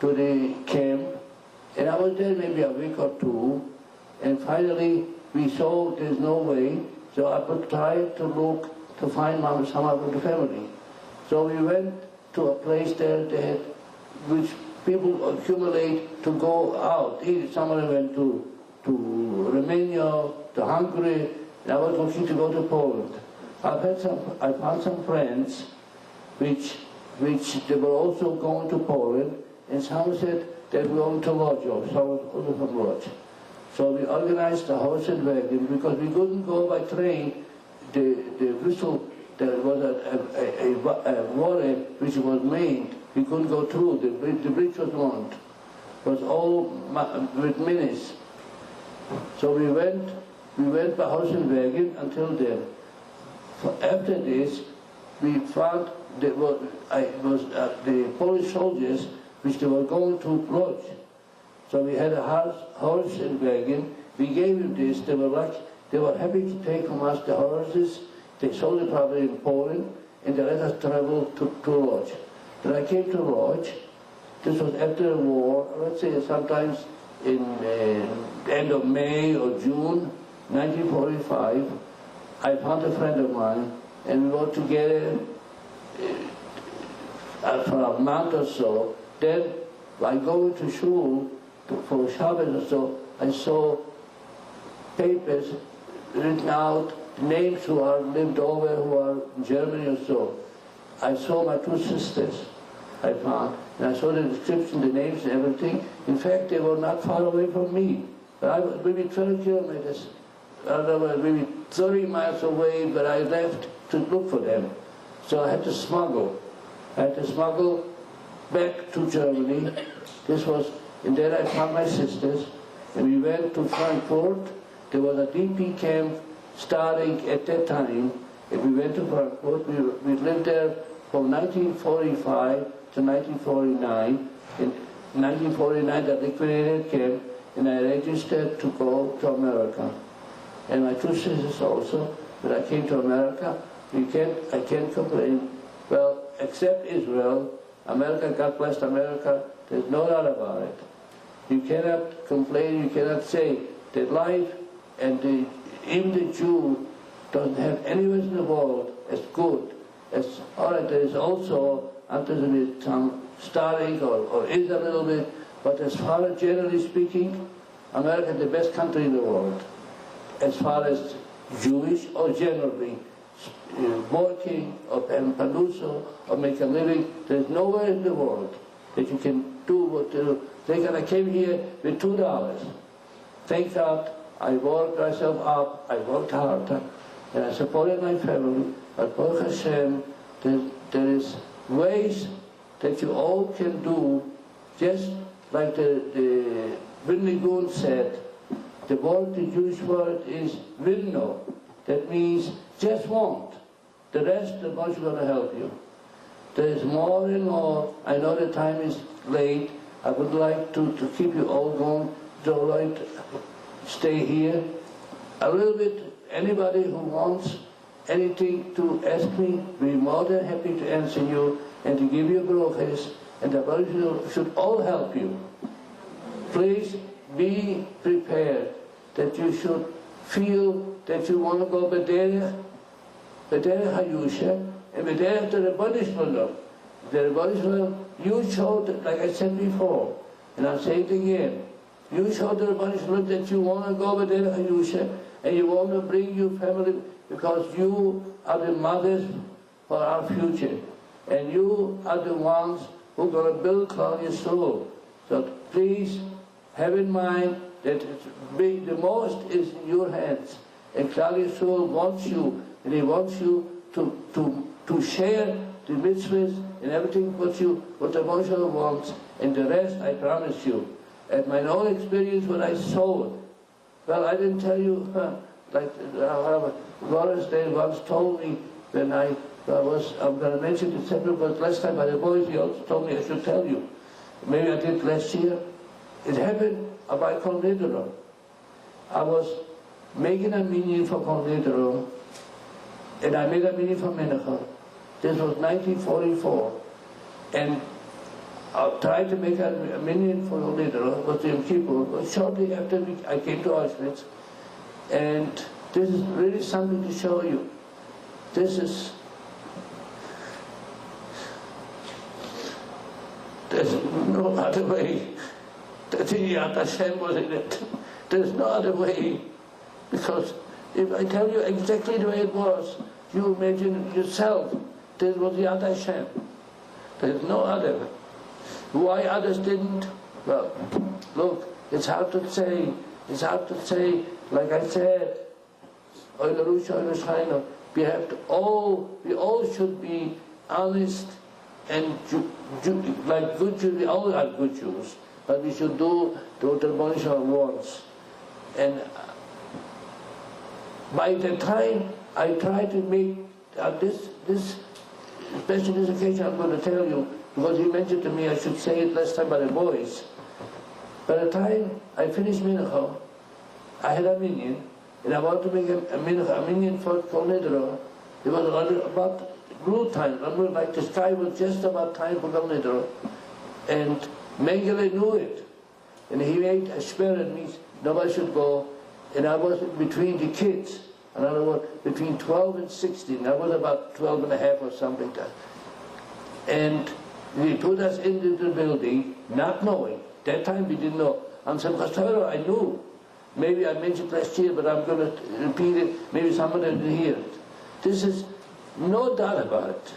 to the camp, and I was there maybe a week or two, and finally we saw there's no way, so I would try to look to find some of the family. So we went to a place there which people accumulate to go out. Some of them went to Romania, to Hungary, and I was looking to go to Poland. I found some friends which they were also going to Poland, and some said they were going to Lodz, or some from Lodz. So we organized a horse and wagon because we couldn't go by train. The whistle, there was a water which was made. We couldn't go through. The bridge was warned. It was all with minutes. So we went by horse and wagon until then. After this, we found the Polish soldiers which they were going to Lodz. So we had a horse and wagon. We gave them this. They were happy to take from us the horses. They sold it probably in Poland, and they let us travel to Lodz. When I came to Lodz, this was after the war, let's say sometimes in the end of May or June 1945, I found a friend of mine, and we were together for a month or so. Then, by going to shul for Shabbos or so, I saw papers written out, names who are lived over, who are in Germany or so. I saw my two sisters, I found, and I saw the description, the names and everything. In fact, they were not far away from me. I was maybe 12 kilometers, maybe 30 miles away, but I left to look for them. So I had to smuggle. Back to Germany. And then I found my sisters, and we went to Frankfurt. There was a DP camp starting at that time, and we went to Frankfurt. We lived there from 1945 to 1949. In 1949, I liquidated camp, and I registered to go to America. And my two sisters also, when I came to America, I can't complain. Well, except Israel, America, God bless America, there's no doubt about it. You cannot complain, you cannot say that life and even the Jew doesn't have anywhere in the world as good as, all right, there is also anti-Semitism starting or is a little bit, but as far as generally speaking, America is the best country in the world. As far as Jewish or generally, working or panuso or make a living, there's nowhere in the world that you can do what they do. I came here with $2. Thank God I worked myself up, I worked hard, and I supported my family. But Baruch Hashem, there is ways that you all can do, just like the Vilna Gaon said. The Jewish word is vilno. That means just want. The rest, the Lord is going to help you. There is more and more. I know the time is late. I would like to keep you all going. So I'd stay here. A little bit, anybody who wants anything to ask me, be more than happy to answer you and to give you brachas, and the Lord should all help you. Please be prepared that you should feel that you want to go B'derech Hayusha, and B'derech to the Rebbeinu Shalom. The Rebbeinu Shalom, you showed, like I said before, and I'll say it again, you showed the Rebbeinu Shalom that you want to go B'derech Hayusha, and you want to bring your family, because you are the mothers for our future, and you are the ones who are going to build Klal Yisrael. So please have in mind that the most is in your hands. And Klal Yisrael wants you, and he wants you to share the mitzvahs and everything what the Moshe wants, and the rest I promise you. At my own experience when I saw it, well, I didn't tell you, like Lawrence Day once told me when I'm going to mention it separately, but last time by the boys, he also told me I should tell you. Maybe I did last year. It happened by Kol Nidron. I was making a minyan for Kol Nidro, and I made a minyan for Mincha. This was 1944, and I tried to make a minyan for Kol Nidro, was Yom Kippur, but shortly after I came to Auschwitz, and this is really something to show you. This is, there's no other way that the Yad Hashem was in it. There's no other way, because if I tell you exactly the way it was, you imagine yourself, this was Yad Hashem. There's no other way. Why others didn't? Well, look, it's hard to say. It's hard to say. Like I said, we have to we all should be honest and like good Jews. We all are good Jews, but we should do what the Moshe wants. And by the time I try to make this, especially this occasion, I'm going to tell you, because he mentioned to me I should say it last time by the boys. By the time I finished Mincha, I had a minyan, and I wanted to make a minyan for Kol Nidro. It was about blue time. Remember, like the sky was just about time for Kol Nidro. And Mengele knew it. And he made a swear at me, nobody should go. And I was between the kids. In other words, between 12 and 16. I was about 12 and a half or something like that. And he put us into the building, not knowing. That time we didn't know. On Simchas Torah I knew. Maybe I mentioned last year, but I'm going to repeat it. Maybe someone didn't hear it. This is no doubt about it.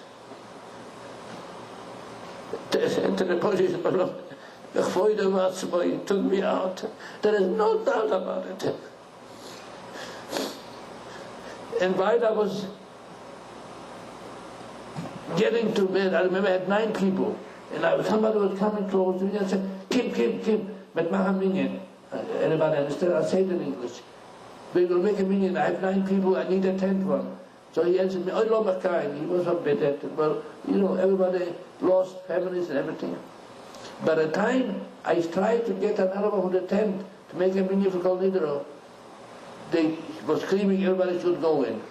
To the police, took me out. There is no doubt about it. And while I was getting to bed, I remember I had 9 people. And somebody was coming close to me and said, Kim, met maha minyan. Anybody understand? I'll say it in English. We will make a minyan. I have 9 people, I need a 10th one. So he answered me, oh, Lomakain. He was a bit at it. Well, everybody lost families and everything. By the time I tried to get another one for the 10th to make a minyan for Kol Nidro, they were screaming everybody should go in.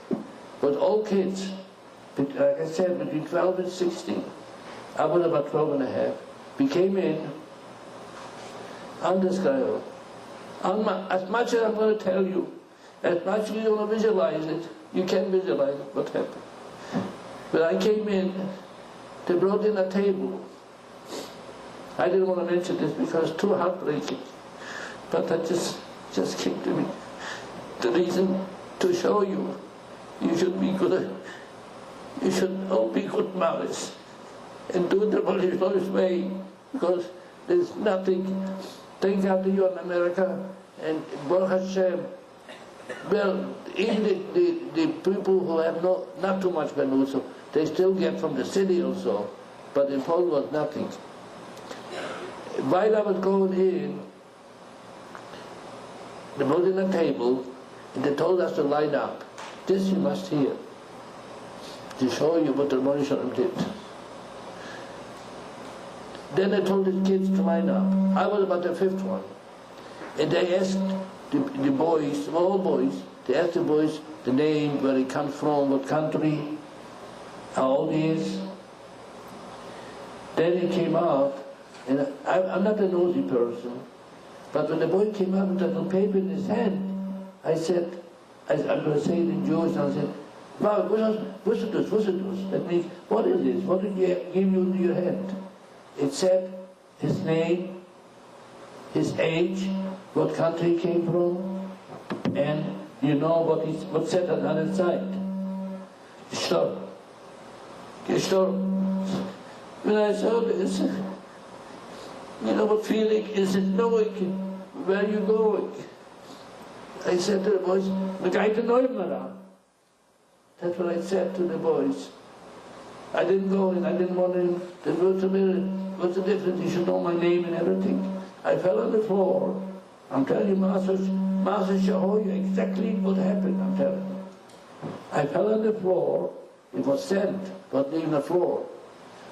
But all kids, like I said, between 12 and 16, I was about 12 and a half. We came in on the sky. As much as I'm going to tell you, as much as you want to visualize it, you can visualize what happened. When I came in, they brought in a table. I didn't want to mention this because it's too heartbreaking, but that just came to me. The reason to show you, you should be good. You should all be good malice and do it the Polish way, because there's nothing. Thank God to you in America, and Baruch Hashem. Well, even the people who have not too much benus, they still get from the city also, but in Poland was nothing. While I was going in, they brought in a table, and they told us to line up. This you must hear, to show you what the Rebbeinu Shalom did. Then they told the kids to line up. I was about the 5th one. And they asked the boys, all boys, they asked the boys the name, where he comes from, what country, how old he is. Then he came out, and I'm not a nosy person, but when the boy came out with that little paper in his hand, I said, I'm going to say it in Jewish, and I said, wow, what's it? That means, what is this? What did he give you in your hand? It said his name, his age, what country he came from, and you know what said on the other side. Gestorben. When I saw this, what feeling is it knowing where you're going? I said to the boys, that's what I said to the boys. I didn't go in, I didn't want to, they wrote to me, what's the difference? You should know my name and everything. I fell on the floor. I'm telling you, Master show you exactly what happened, I'm telling you. I fell on the floor, it was sand, but even the floor.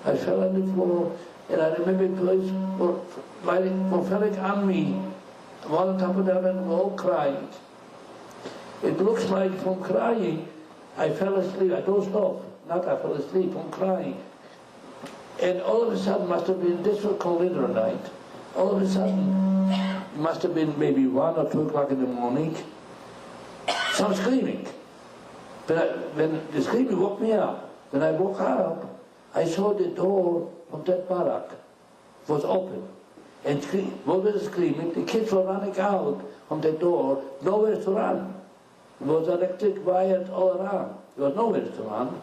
I fell on the floor, and I remember boys were falling on me, one on top of the other, and we all cried. It looks like from crying, I fell asleep, I dozed off. Not I fell asleep, from crying. And all of a sudden, must have been, this was called dinner night. All of a sudden, it must have been maybe 1 or 2 o'clock in the morning, some screaming. But when the screaming woke me up, when I woke up, I saw the door of that barrack was open. And what was screaming? The kids were running out from the door, nowhere to run. There was electric wires all around. There was nowhere to run.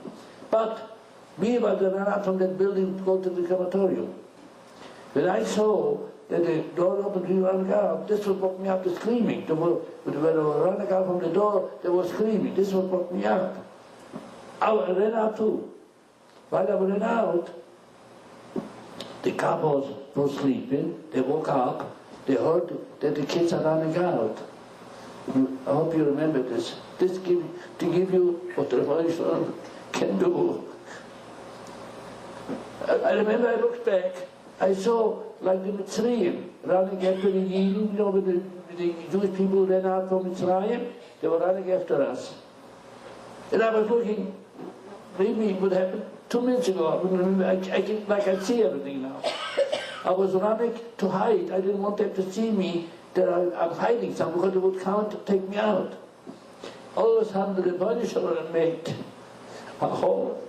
But we were to run out from that building to go to the crematorium. When I saw that the door opened, we were running out, this would woke me up to screaming. When they were running out from the door, they were screaming. This would woke me up. I ran out too. While I ran out, the couples were sleeping. They woke up. They heard that the kids are running out. I hope you remember this. This to give you what the Revelation can do. I remember I looked back. I saw like the Mitzrayim running after the Yidden, you know, with the Jewish people ran out from Mitzrayim. They were running after us. And I was looking, maybe what happened 2 minutes ago. I remember, I see everything now. I was running to hide. I didn't want them to see me, that I'm hiding something, because they would come to take me out. All of a sudden, the Rabbi made a hole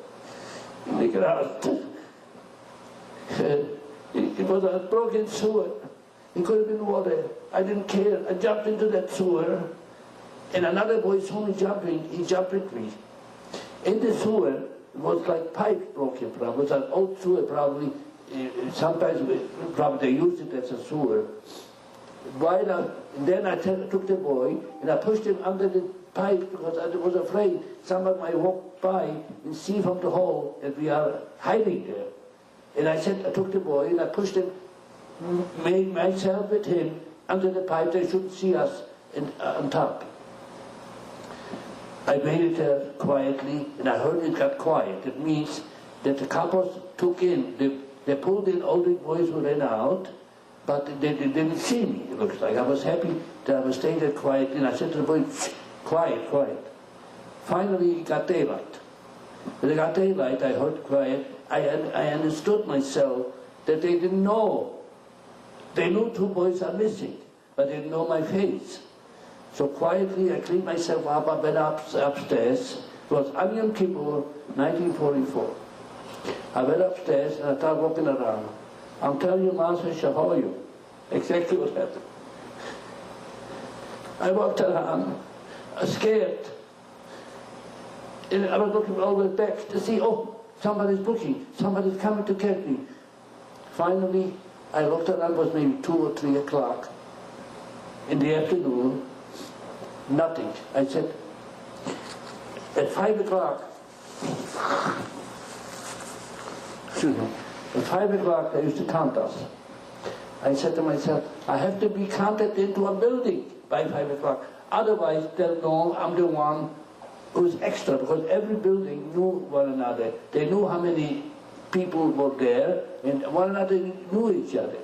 in the ground. It was a broken sewer. It could have been water. I didn't care. I jumped into that sewer, and another boy saw me jumping. He jumped with me. In the sewer, it was like pipes broken. It was an old sewer, probably. Sometimes probably they used it as a sewer. Then I took the boy and I pushed him under the pipe because I was afraid somebody might walk by and see from the hole that we are hiding there. And I took the boy and I pushed him, made myself with him under the pipe. They shouldn't see us on top. I waited there quietly, and I heard it got quiet. It means that the couples took in, they pulled in all the boys who ran out, but they didn't see me, it looks like. I was happy that I was staying there quietly, and I said to the boy, quiet, quiet. Finally, it got daylight. When it got daylight, I heard quiet. I understood myself that they didn't know. They knew 2 boys are missing, but they didn't know my face. So quietly, I cleaned myself up. I went upstairs. It was Yom Kippur, 1944. I went upstairs and I started walking around. I'm telling you, Master, how are you? Exactly what happened. I walked around, scared. And I was looking all the way back to see, oh, somebody's looking. Somebody's coming to catch me. Finally, I looked around. It was maybe 2 or 3 o'clock in the afternoon. Nothing. I said, at 5 o'clock, excuse me, at 5 o'clock they used to count us. I said to myself, I have to be counted into a building by 5 o'clock. Otherwise, they'll know I'm the one who's extra, because every building knew one another. They knew how many people were there, and one another knew each other.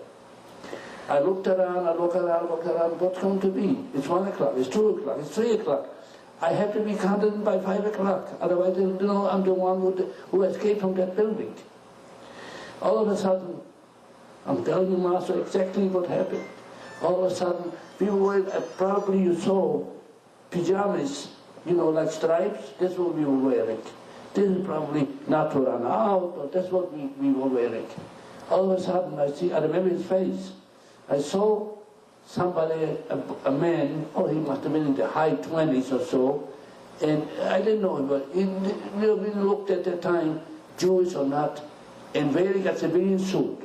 I looked around, looked around, what's going to be? It's 1 o'clock, it's 2 o'clock, it's 3 o'clock. I have to be counted by 5 o'clock, otherwise they'll know I'm the one who escaped from that building. All of a sudden, I'm telling you, Master, exactly what happened. All of a sudden, people were, probably you saw pajamas, you know, like stripes, that's what we were wearing. This is probably not to run out, but that's what we were wearing. All of a sudden, I remember his face. I saw somebody, a man, oh, he must have been in the high 20s or so, and I didn't know him, but he really looked at the time, Jewish or not, and wearing a civilian suit.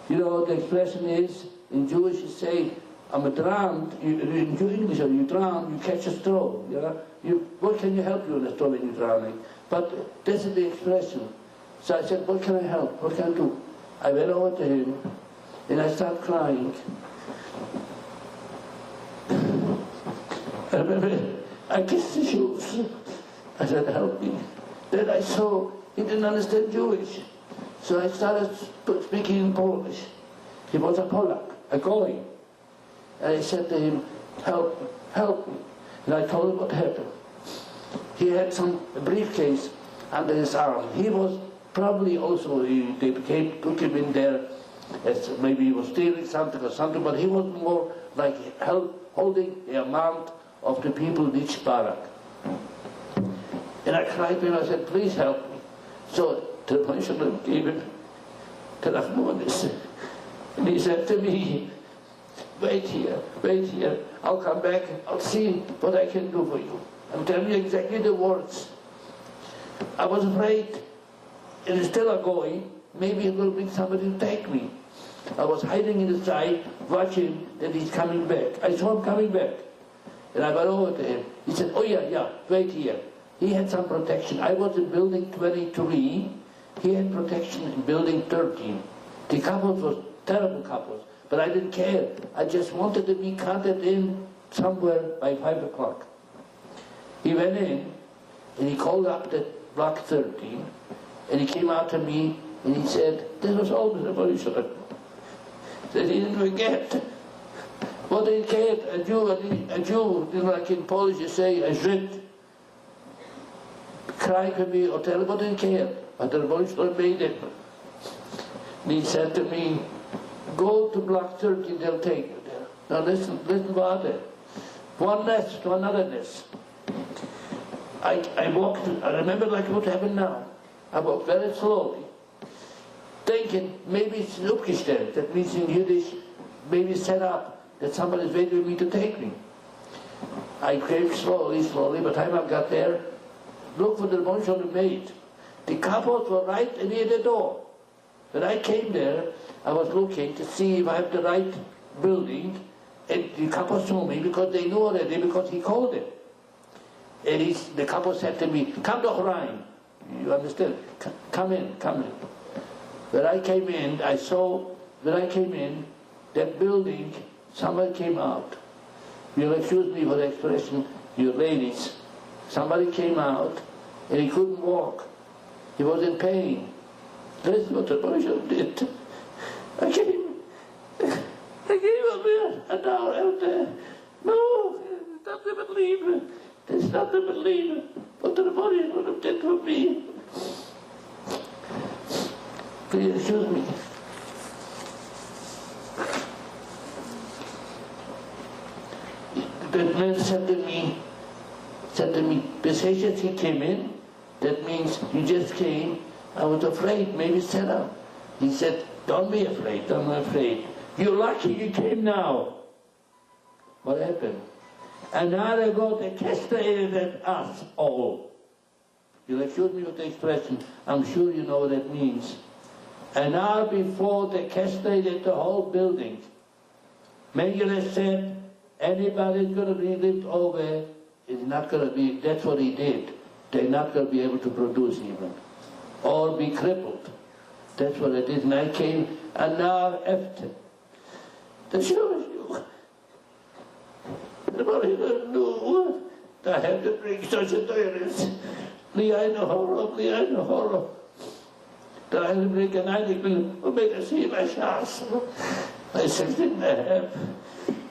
You know, the expression is, in Jewish you say, I'm drowned, in English, you drown, you catch a straw, you know? What can you help you in a straw when you're drowning? But this is the expression. So I said, what can I help? What can I do? I went over to him, and I started crying. I remember, I kissed his shoes. I said, help me. Then I saw he didn't understand Jewish. So I started speaking in Polish. He was a Polak, a Goy. And I said to him, help me, help me. And I told him what happened. He had some briefcase under his arm. He was probably also, took him in there as maybe he was stealing something or something, but he was more like holding the amount of the people in each barrack. And I cried to him, I said, please help me. So the Muslim gave him the Rahmanis. And he said to me, wait here, I'll come back, I'll see what I can do for you. I'm telling you exactly the words. I was afraid, it is still going, maybe it will bring somebody to take me. I was hiding in the side, watching that he's coming back. I saw him coming back. And I went over to him. He said, oh yeah, wait here. He had some protection. I was in building 23. He had protection in building 13. The couples were terrible couples, but I didn't care. I just wanted to be counted in somewhere by 5 o'clock. He went in, and he called up the block 13, and he came out to me, and he said, this was always a very short. That he didn't forget. What he cared, a Jew, like in Polish you say, a Żyd, cry for me or tell him what he cared. But the Rebbe made it. And he said to me, go to block 13, they'll take you there. Now listen about it. One nest to another nest. I walked, I remember like what happened now. I walked very slowly, thinking maybe it's aufgestellt, that means in Yiddish, maybe set up, that somebody's waiting for me to take me. I came slowly, by the time I got there, look what the Rebbe made. The cupboards were right near the door. When I came there, I was looking to see if I have the right building, and the couple saw me because they knew already, because he called it. And the couple said to me, come doch rein. You understand? Come in. When I came in, that building, somebody came out. You'll excuse me for the expression, you ladies. Somebody came out, and he couldn't walk. He was in pain. This is what the Persian did. I came up there, an hour out there. No, it's not to believe. It's not to believe what the Persian would have did for me. Please excuse me. The man said to me, besides he came in, that means you just came. I was afraid, maybe set up. He said, don't be afraid, don't be afraid. You're lucky you came now. What happened? An hour ago they castrated us all. You'll excuse me with the expression, I'm sure you know what that means. An hour before they castrated the whole building. Mengele said, anybody's going to be lived over, is not going to be, that's what he did. They're not going to be able to produce even. Or be crippled. That's what it is. And I came an hour after. The Jewish knew. Nobody knew. I had to bring such a tyrant. Liane horror. That I had to bring an article who made us see my chance. I said, didn't I have?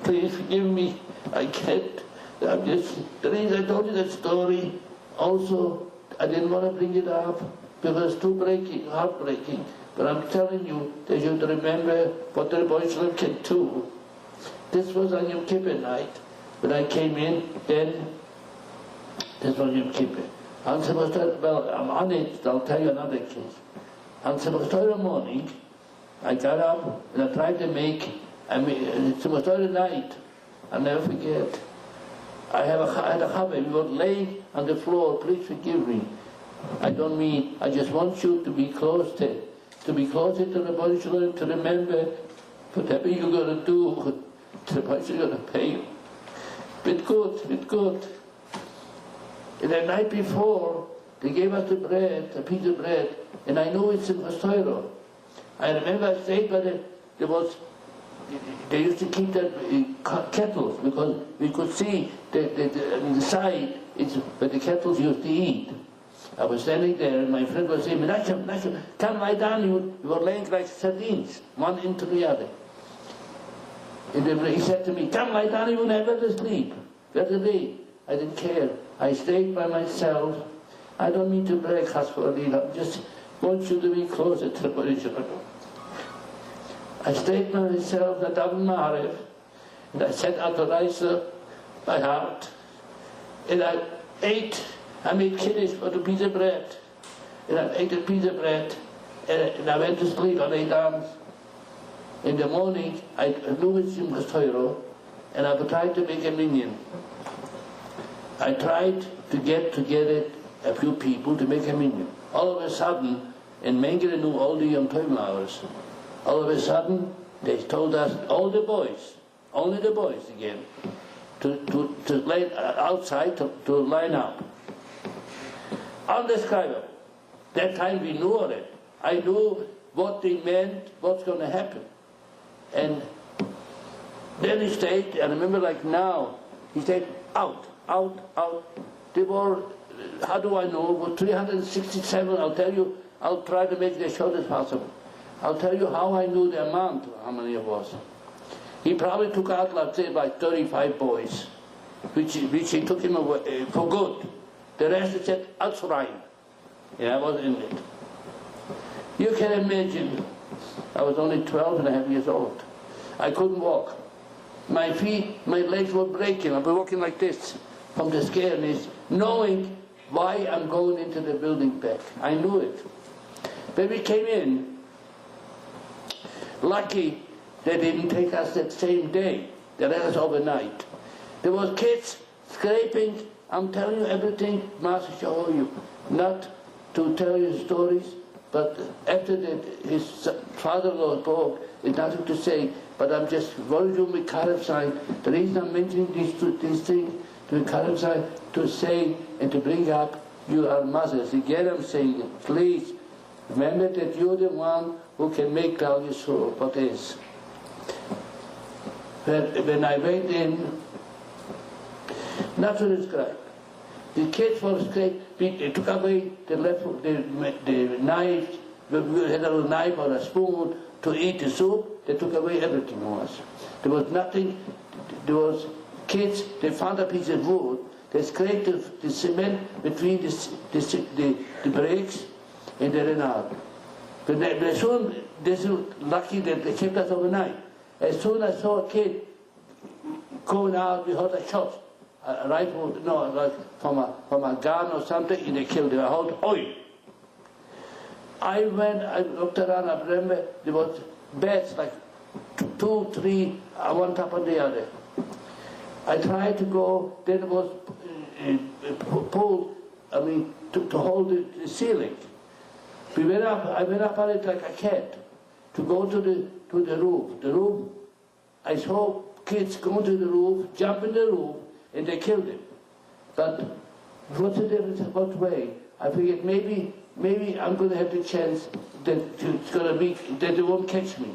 Please forgive me. I can't. I'm just, the reason I told you that story, also, I didn't want to bring it up because it's too heartbreaking. But I'm telling you that you have to remember what the Rebbe can do. This was on Yom Kippur night. When I came in, then, this was Yom Kippur. Well, I'm on it, I'll tell you another case. On Shabbat morning, I got up and I tried to make, Shabbat night, I'll never forget. I had a Rabbi, we were laying on the floor, please forgive me. I don't mean, I just want you to be close to the Rebbe Shalom, to remember whatever you're going to do, the Rebbe is going to pay you. Bit good. And the night before, they gave us the bread, a piece of bread, and I know it's in Masoiro. I remember I stayed by they used to keep that kettles because we could see on the side where the kettles used to eat. I was standing there and my friend was saying, Menachem, come lie down, you were laying like sardines, one into the other. And he said to me, come lie down, you will never sleep. Better lay. I didn't care. I stayed by myself. I don't mean to brag, I just want you to be closer to the original. I stayed by myself at Abu Ma'arif, and I said out the rice by heart, and I made kiddush for the piece of bread, and I ate a piece of bread, and I went to sleep, I lay down. In the morning, I knew it's Simchas Torah, and I tried to make a minyan. I tried to get together a few people to make a minyan. All of a sudden, and Mengele knew all the Yom Tov hours, all of a sudden, they told us, all the boys, only the boys again, to lay outside, to line up. Undescribable. That time we knew all it. I knew what they meant, what's going to happen. And then he stayed, I remember like now, he said, out. They were, how do I know, were 367, I'll tell you, I'll try to make it as short as possible. I'll tell you how I knew the amount, how many it was. He probably took out, let's say, about 35 boys, which he took him away for good. The rest he said, outside. And I was in it. You can imagine, I was only 12 and a half years old. I couldn't walk. My feet, my legs were breaking. I was walking like this from the scaredness, knowing why I'm going into the building back. I knew it. When we came in, lucky they didn't take us that same day. They let us overnight. There was kids scraping. I'm telling you everything, Master show you. Not to tell you stories, but after that, his father-in-law spoke, there's nothing to say, but I'm just worried you with Karev sign. The reason I'm mentioning these things to Karev sign, to say and to bring up, you are mothers. Again I'm saying, please, remember that you're the one who can make Klal Yisrael what is. When I went in, not to describe, the kids were scraped, they took away the knife, we had a little knife or a spoon to eat the soup, they took away everything from us. There was nothing, there was kids, they found a piece of wood, they scraped the cement between the bricks, and they ran out. But as soon, this is lucky that they kept us overnight. As soon as I saw a kid going out, we heard a shot. A rifle, no, like from a gun or something, and they killed him. I heard, oi! I looked around, I remember there was beds, like 2, 3, one top of the other. I tried to go, then it was pulled, to hold the ceiling. I went up on it like a cat, to go to the roof. The roof, I saw kids go to the roof, jump in the roof, and they killed him. But what's the difference? What way? I figured maybe I'm going to have the chance that it's going to be that they won't catch me.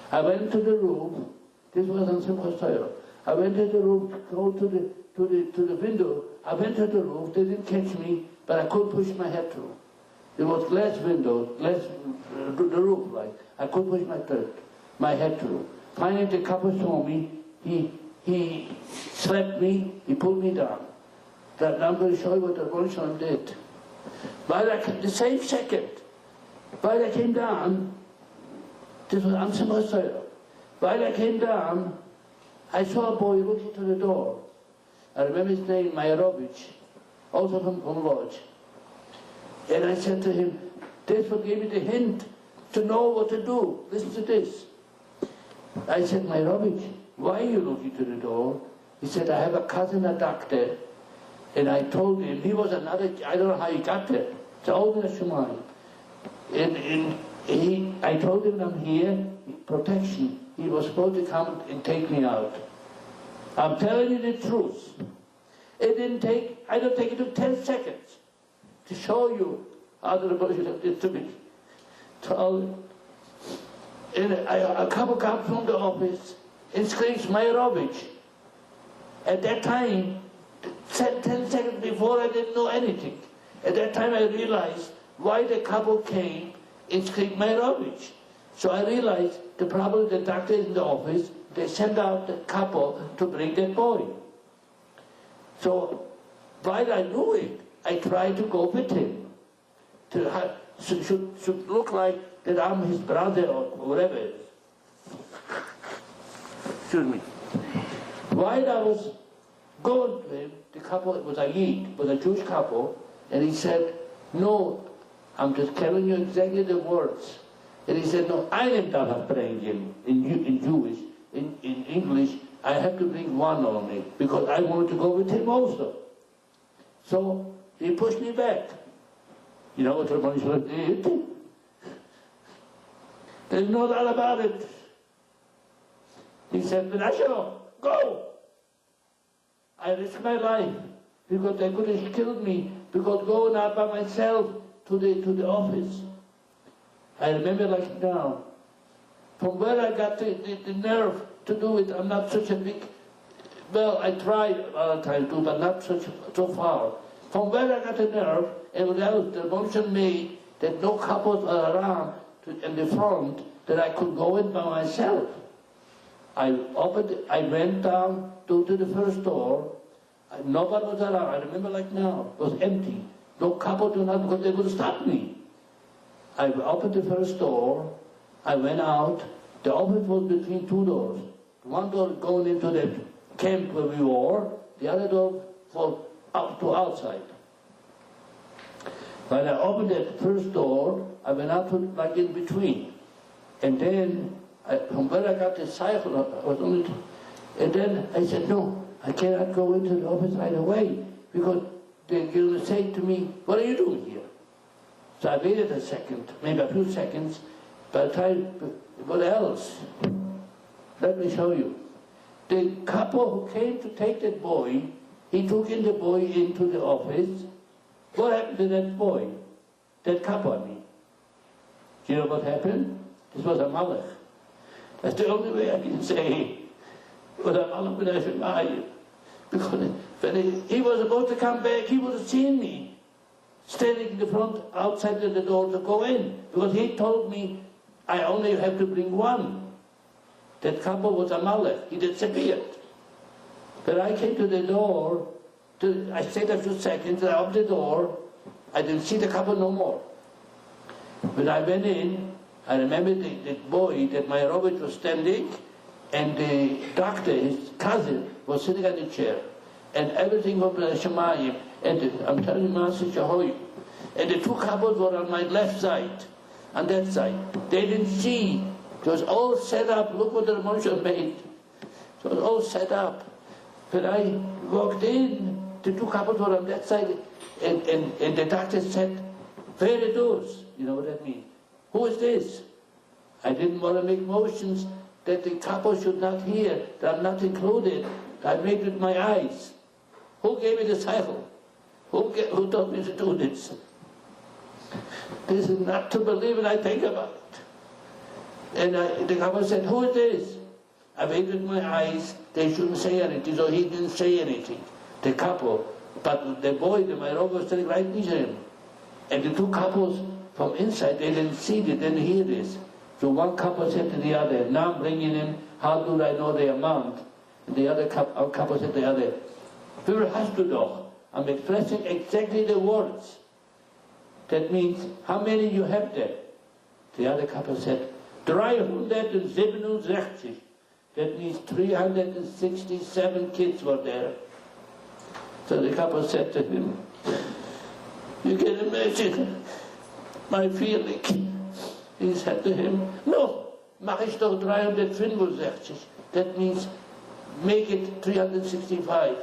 I went to the room. This was on Simchas Torah. I went to the room, go to the window. I went to the roof. They didn't catch me, but I couldn't push my head through. There was glass window, the roof, right? I couldn't push my head through. Finally, the couple saw me. He slapped me, he pulled me down. That I'm going to show you what the Rosh Hashanah did. The same second, while I came down, this was on Simchas Torah. While I came down, I saw a boy looking to the door. I remember his name, Mayarovich, also from Lodge. And I said to him, this what gave me the hint to know what to do. Listen to this. I said, Mayarovich, why are you looking to the door? He said, I have a cousin, a doctor, and I told him, he was another, I don't know how he got there. It's older than Shemai. And I told him I'm here, protection. He was supposed to come and take me out. I'm telling you the truth. It didn't take, I don't think it took 10 seconds to show you how the revolution did to me. And a couple come from the office and screams, Mayarovich. At that time, 10 seconds before, I didn't know anything. At that time, I realized why the couple came and screamed, Mayarovich. So I realized the problem, the doctor is in the office, they sent out the couple to bring that boy. So while I knew it, I tried to go with him. Should look like that I'm his brother or whatever it is. Excuse me. While I was going to him, the couple, it was a Yid, was a Jewish couple, and he said, no, I'm just telling you exactly the words. And he said, no, einem darf ich bringen in Jewish, in English, I have to bring one only, because I wanted to go with him also. So he pushed me back. You know what the Moshe did? There's no doubt about it. He said, Menashe, go! I risked my life, because they could have killed me, because going out by myself to the office. I remember like now. From where I got the nerve to do it, I'm not such a big, well, I tried all the time too, but not so far. From where I got the nerve, and without the motion made that no couples are around in the front, that I could go in by myself. I went down to the first door. Nobody was around. I remember like now. It was empty. No couple do not, because they would stop me. I opened the first door. I went out. The office was between two doors. One door going into the camp where we were. The other door for out to outside. When I opened the first door, I went out to like in between. And then, from where I got the cycle, I was only, and then I said, no, I cannot go into the office right away, because they're going to say to me, what are you doing here? So I waited a second, maybe a few seconds. By the time, what else? Let me show you. The couple who came to take that boy, he took in the boy into the office. What happened to that boy? That couple, I mean. Do you know what happened? This was a malach. That's the only way I can say it was a malach when I should marry. Because when he was about to come back, he would have seen me standing in the front, outside of the door to go in. Because he told me I only have to bring one. That couple was a malach. He disappeared. But I came to the door, I stayed a few seconds, I opened the door, I didn't see the couple no more. When I went in, I remember the boy that my Rabbi was standing, and the doctor, his cousin, was sitting on the chair. And everything was Shemayim. And I'm telling you, Master Shahoy. And the two couples were on my left side, on that side. They didn't see. It was all set up. Look what the Moshe made. It was all set up. When I walked in, the two couples were on that side, and the doctor said, where are those? You know what that means? Who is this? I didn't want to make motions that the couple should not hear, that I'm not included. I made with my eyes. Who gave me the cycle? Who told me to do this? This is not to believe, and I think about it. And the couple said, who is this? I made with my eyes. They shouldn't say anything, so he didn't say anything. The couple. But the boy, my Rabbi, was standing right near him. And the two couples from inside, they didn't see it, they didn't hear this. So one couple said to the other, now I'm bringing him, how do I know the amount? And the other couple said to the other, Für hast du doch. I'm expressing exactly the words. That means, how many you have there? The other couple said, 367. That means 367 kids were there. So the couple said to him, you can imagine my feeling. He said to him, no, mach ich doch 365. That means, make it 365.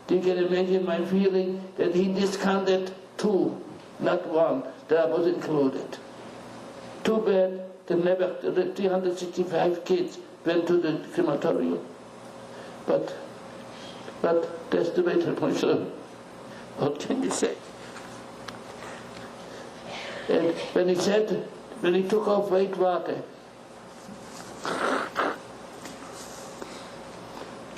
You can imagine my feeling that he discounted two, not one, that I was included. Too bad the 365 kids went to the crematorium. But that's the way to push them. What can you say? And when he took off white water,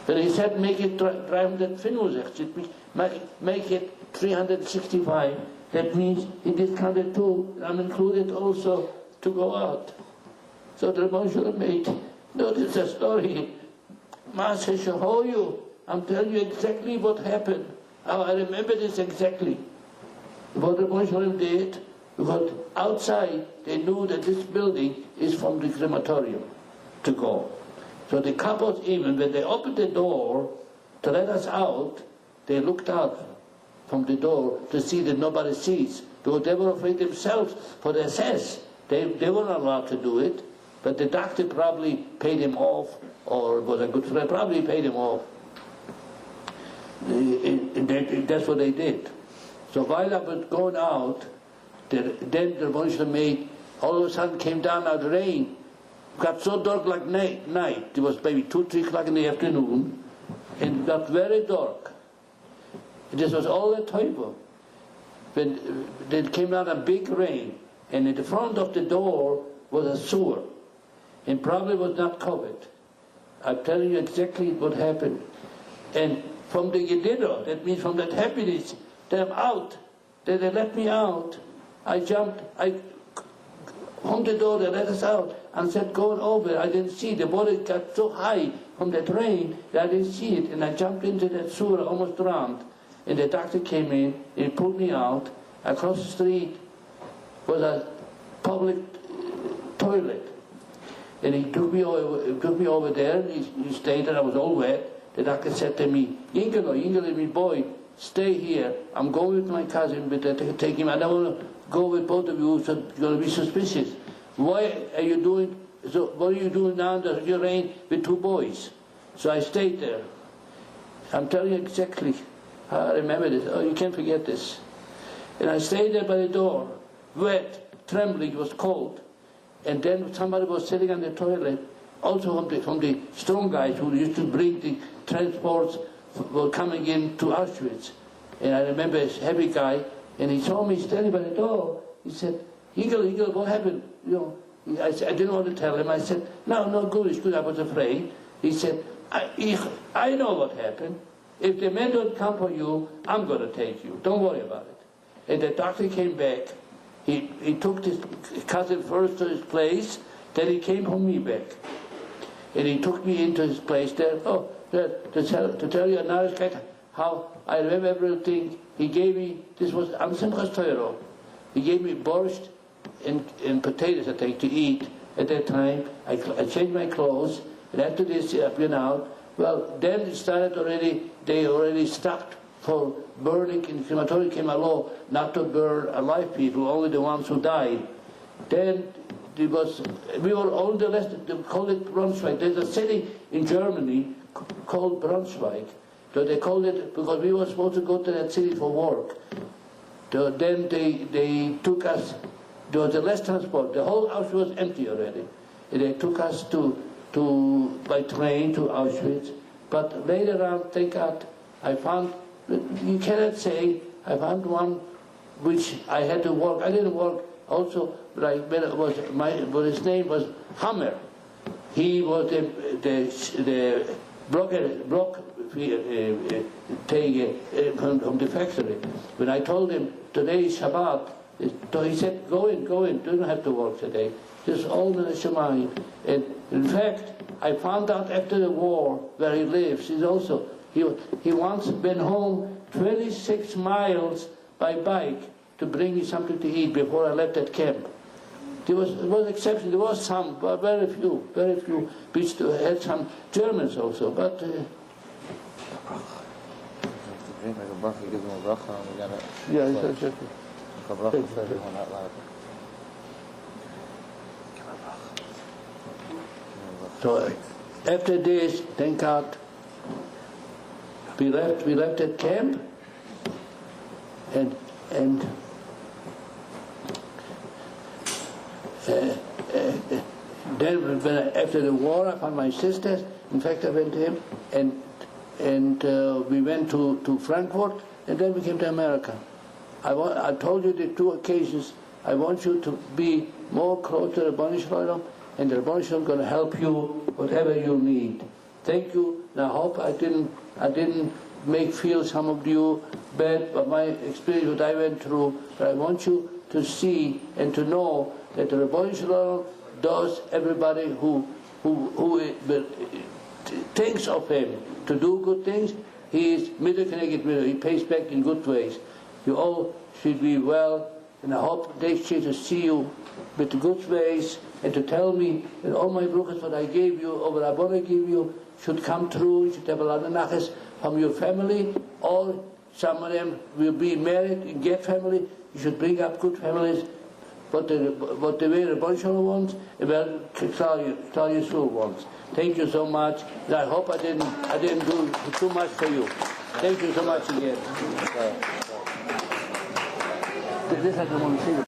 when he said make it 365, make it 365, that means he discounted two, I'm included also to go out. So the Moshe made, notice the story, Master Shahoyu, I'm telling you exactly what happened. I remember this exactly. What the Muslim did, because outside they knew that this building is from the crematorium to go. So the couples, even when they opened the door to let us out, they looked out from the door to see that nobody sees. Because they were afraid themselves for the SS. They weren't allowed to do it, but the doctor probably paid him off, or was a good friend, probably paid him off. That's what they did. So while I was going out, then the Muslim maid all of a sudden came down out of the rain. Got so dark like night. It was maybe 2, 3 o'clock in the afternoon, and it got very dark. This was all the Taiva. When there came down a big rain, and in the front of the door was a sewer, and probably was not covered. I'm telling you exactly what happened. And from the Yediddah, that means from that happiness, that I'm out, that they let me out, I jumped, from the door, they let us out, and said, going over, I didn't see, the water got so high from that rain that I didn't see it, and I jumped into that sewer, almost drowned. And the doctor came in, he pulled me out. Across the street was a public toilet. And he took me over there, and he stayed there, I was all wet. The doctor said to me, Yingelo, my boy, stay here. I'm going with my cousin, but take him. I don't want to go with both of you, so you're going to be suspicious. Why are you doing, so what are you doing now in the rain with 2 boys? So I stayed there. I'm telling you exactly. I remember this. Oh, you can't forget this. And I stayed there by the door, wet, trembling, it was cold. And then somebody was sitting on the toilet, also from the strong guys who used to bring the transports, were coming in to Auschwitz. And I remember a heavy guy, and he saw me standing by the door. He said, Eagle, what happened? You know, I didn't want to tell him. I said, no, good, it's good. I was afraid. He said, I know what happened. If the men don't come for you, I'm going to take you. Don't worry about it. And the doctor came back. He took his cousin first to his place, then he came for me back. And he took me into his place there. Oh, to tell you another guy how I remember everything. He gave me, this was on Simchas Torah. He gave me borscht and potatoes, I think, to eat at that time. I changed my clothes, and after this I've been out. Well, then it started already, they already stopped for burning. In crematorium came a law not to burn alive people, only the ones who died. Then we were all the rest, they called it Braunschweig. There's a city in Germany called Braunschweig. So they called it, because we were supposed to go to that city for work. So then they took us, there was less transport. The whole Auschwitz was empty already. And they took us by train to Auschwitz. But later on, thank God, I found, you cannot say, I found one which I had to work. I didn't work also, but his name was Hammer. He was the block from the factory. When I told him today is Shabbat, he said, go in, you don't have to work today. Just all in the Shemayim. And in fact, I found out after the war where he lives. He once been home 26 miles by bike to bring me something to eat before I left that camp. There was exception. There was some, but very few. We had some Germans also, but. Yeah, it's okay. So after this, thank God, we left that camp, and then after the war, I found my sisters. In fact, I went to him, and we went to Frankfurt, and then we came to America. I told you the 2 occasions. I want you to be more close to the Rebbeinu Shalom, and the Rebbeinu Shalom is going to help you whatever you need. Thank you. And I hope I didn't make feel some of you bad by my experience, what I went through. But I want you to see and to know that the Rebbeinu Shalom does everybody who thinks of him to do good things, he is middle connected middle. He pays back in good ways. You all should be well, and I hope next year to see you with the good ways and to tell me that all my brachas what I gave you or what I want to give you should come true. You should have a lot of nachas from your family. All, some of them will be married and get family. You should bring up good families. What the way the Bonshol wants, and what Klal Yisrael wants. Thank you so much. And I hope I didn't do too much for you. Thank you so much again. This I don't want to say.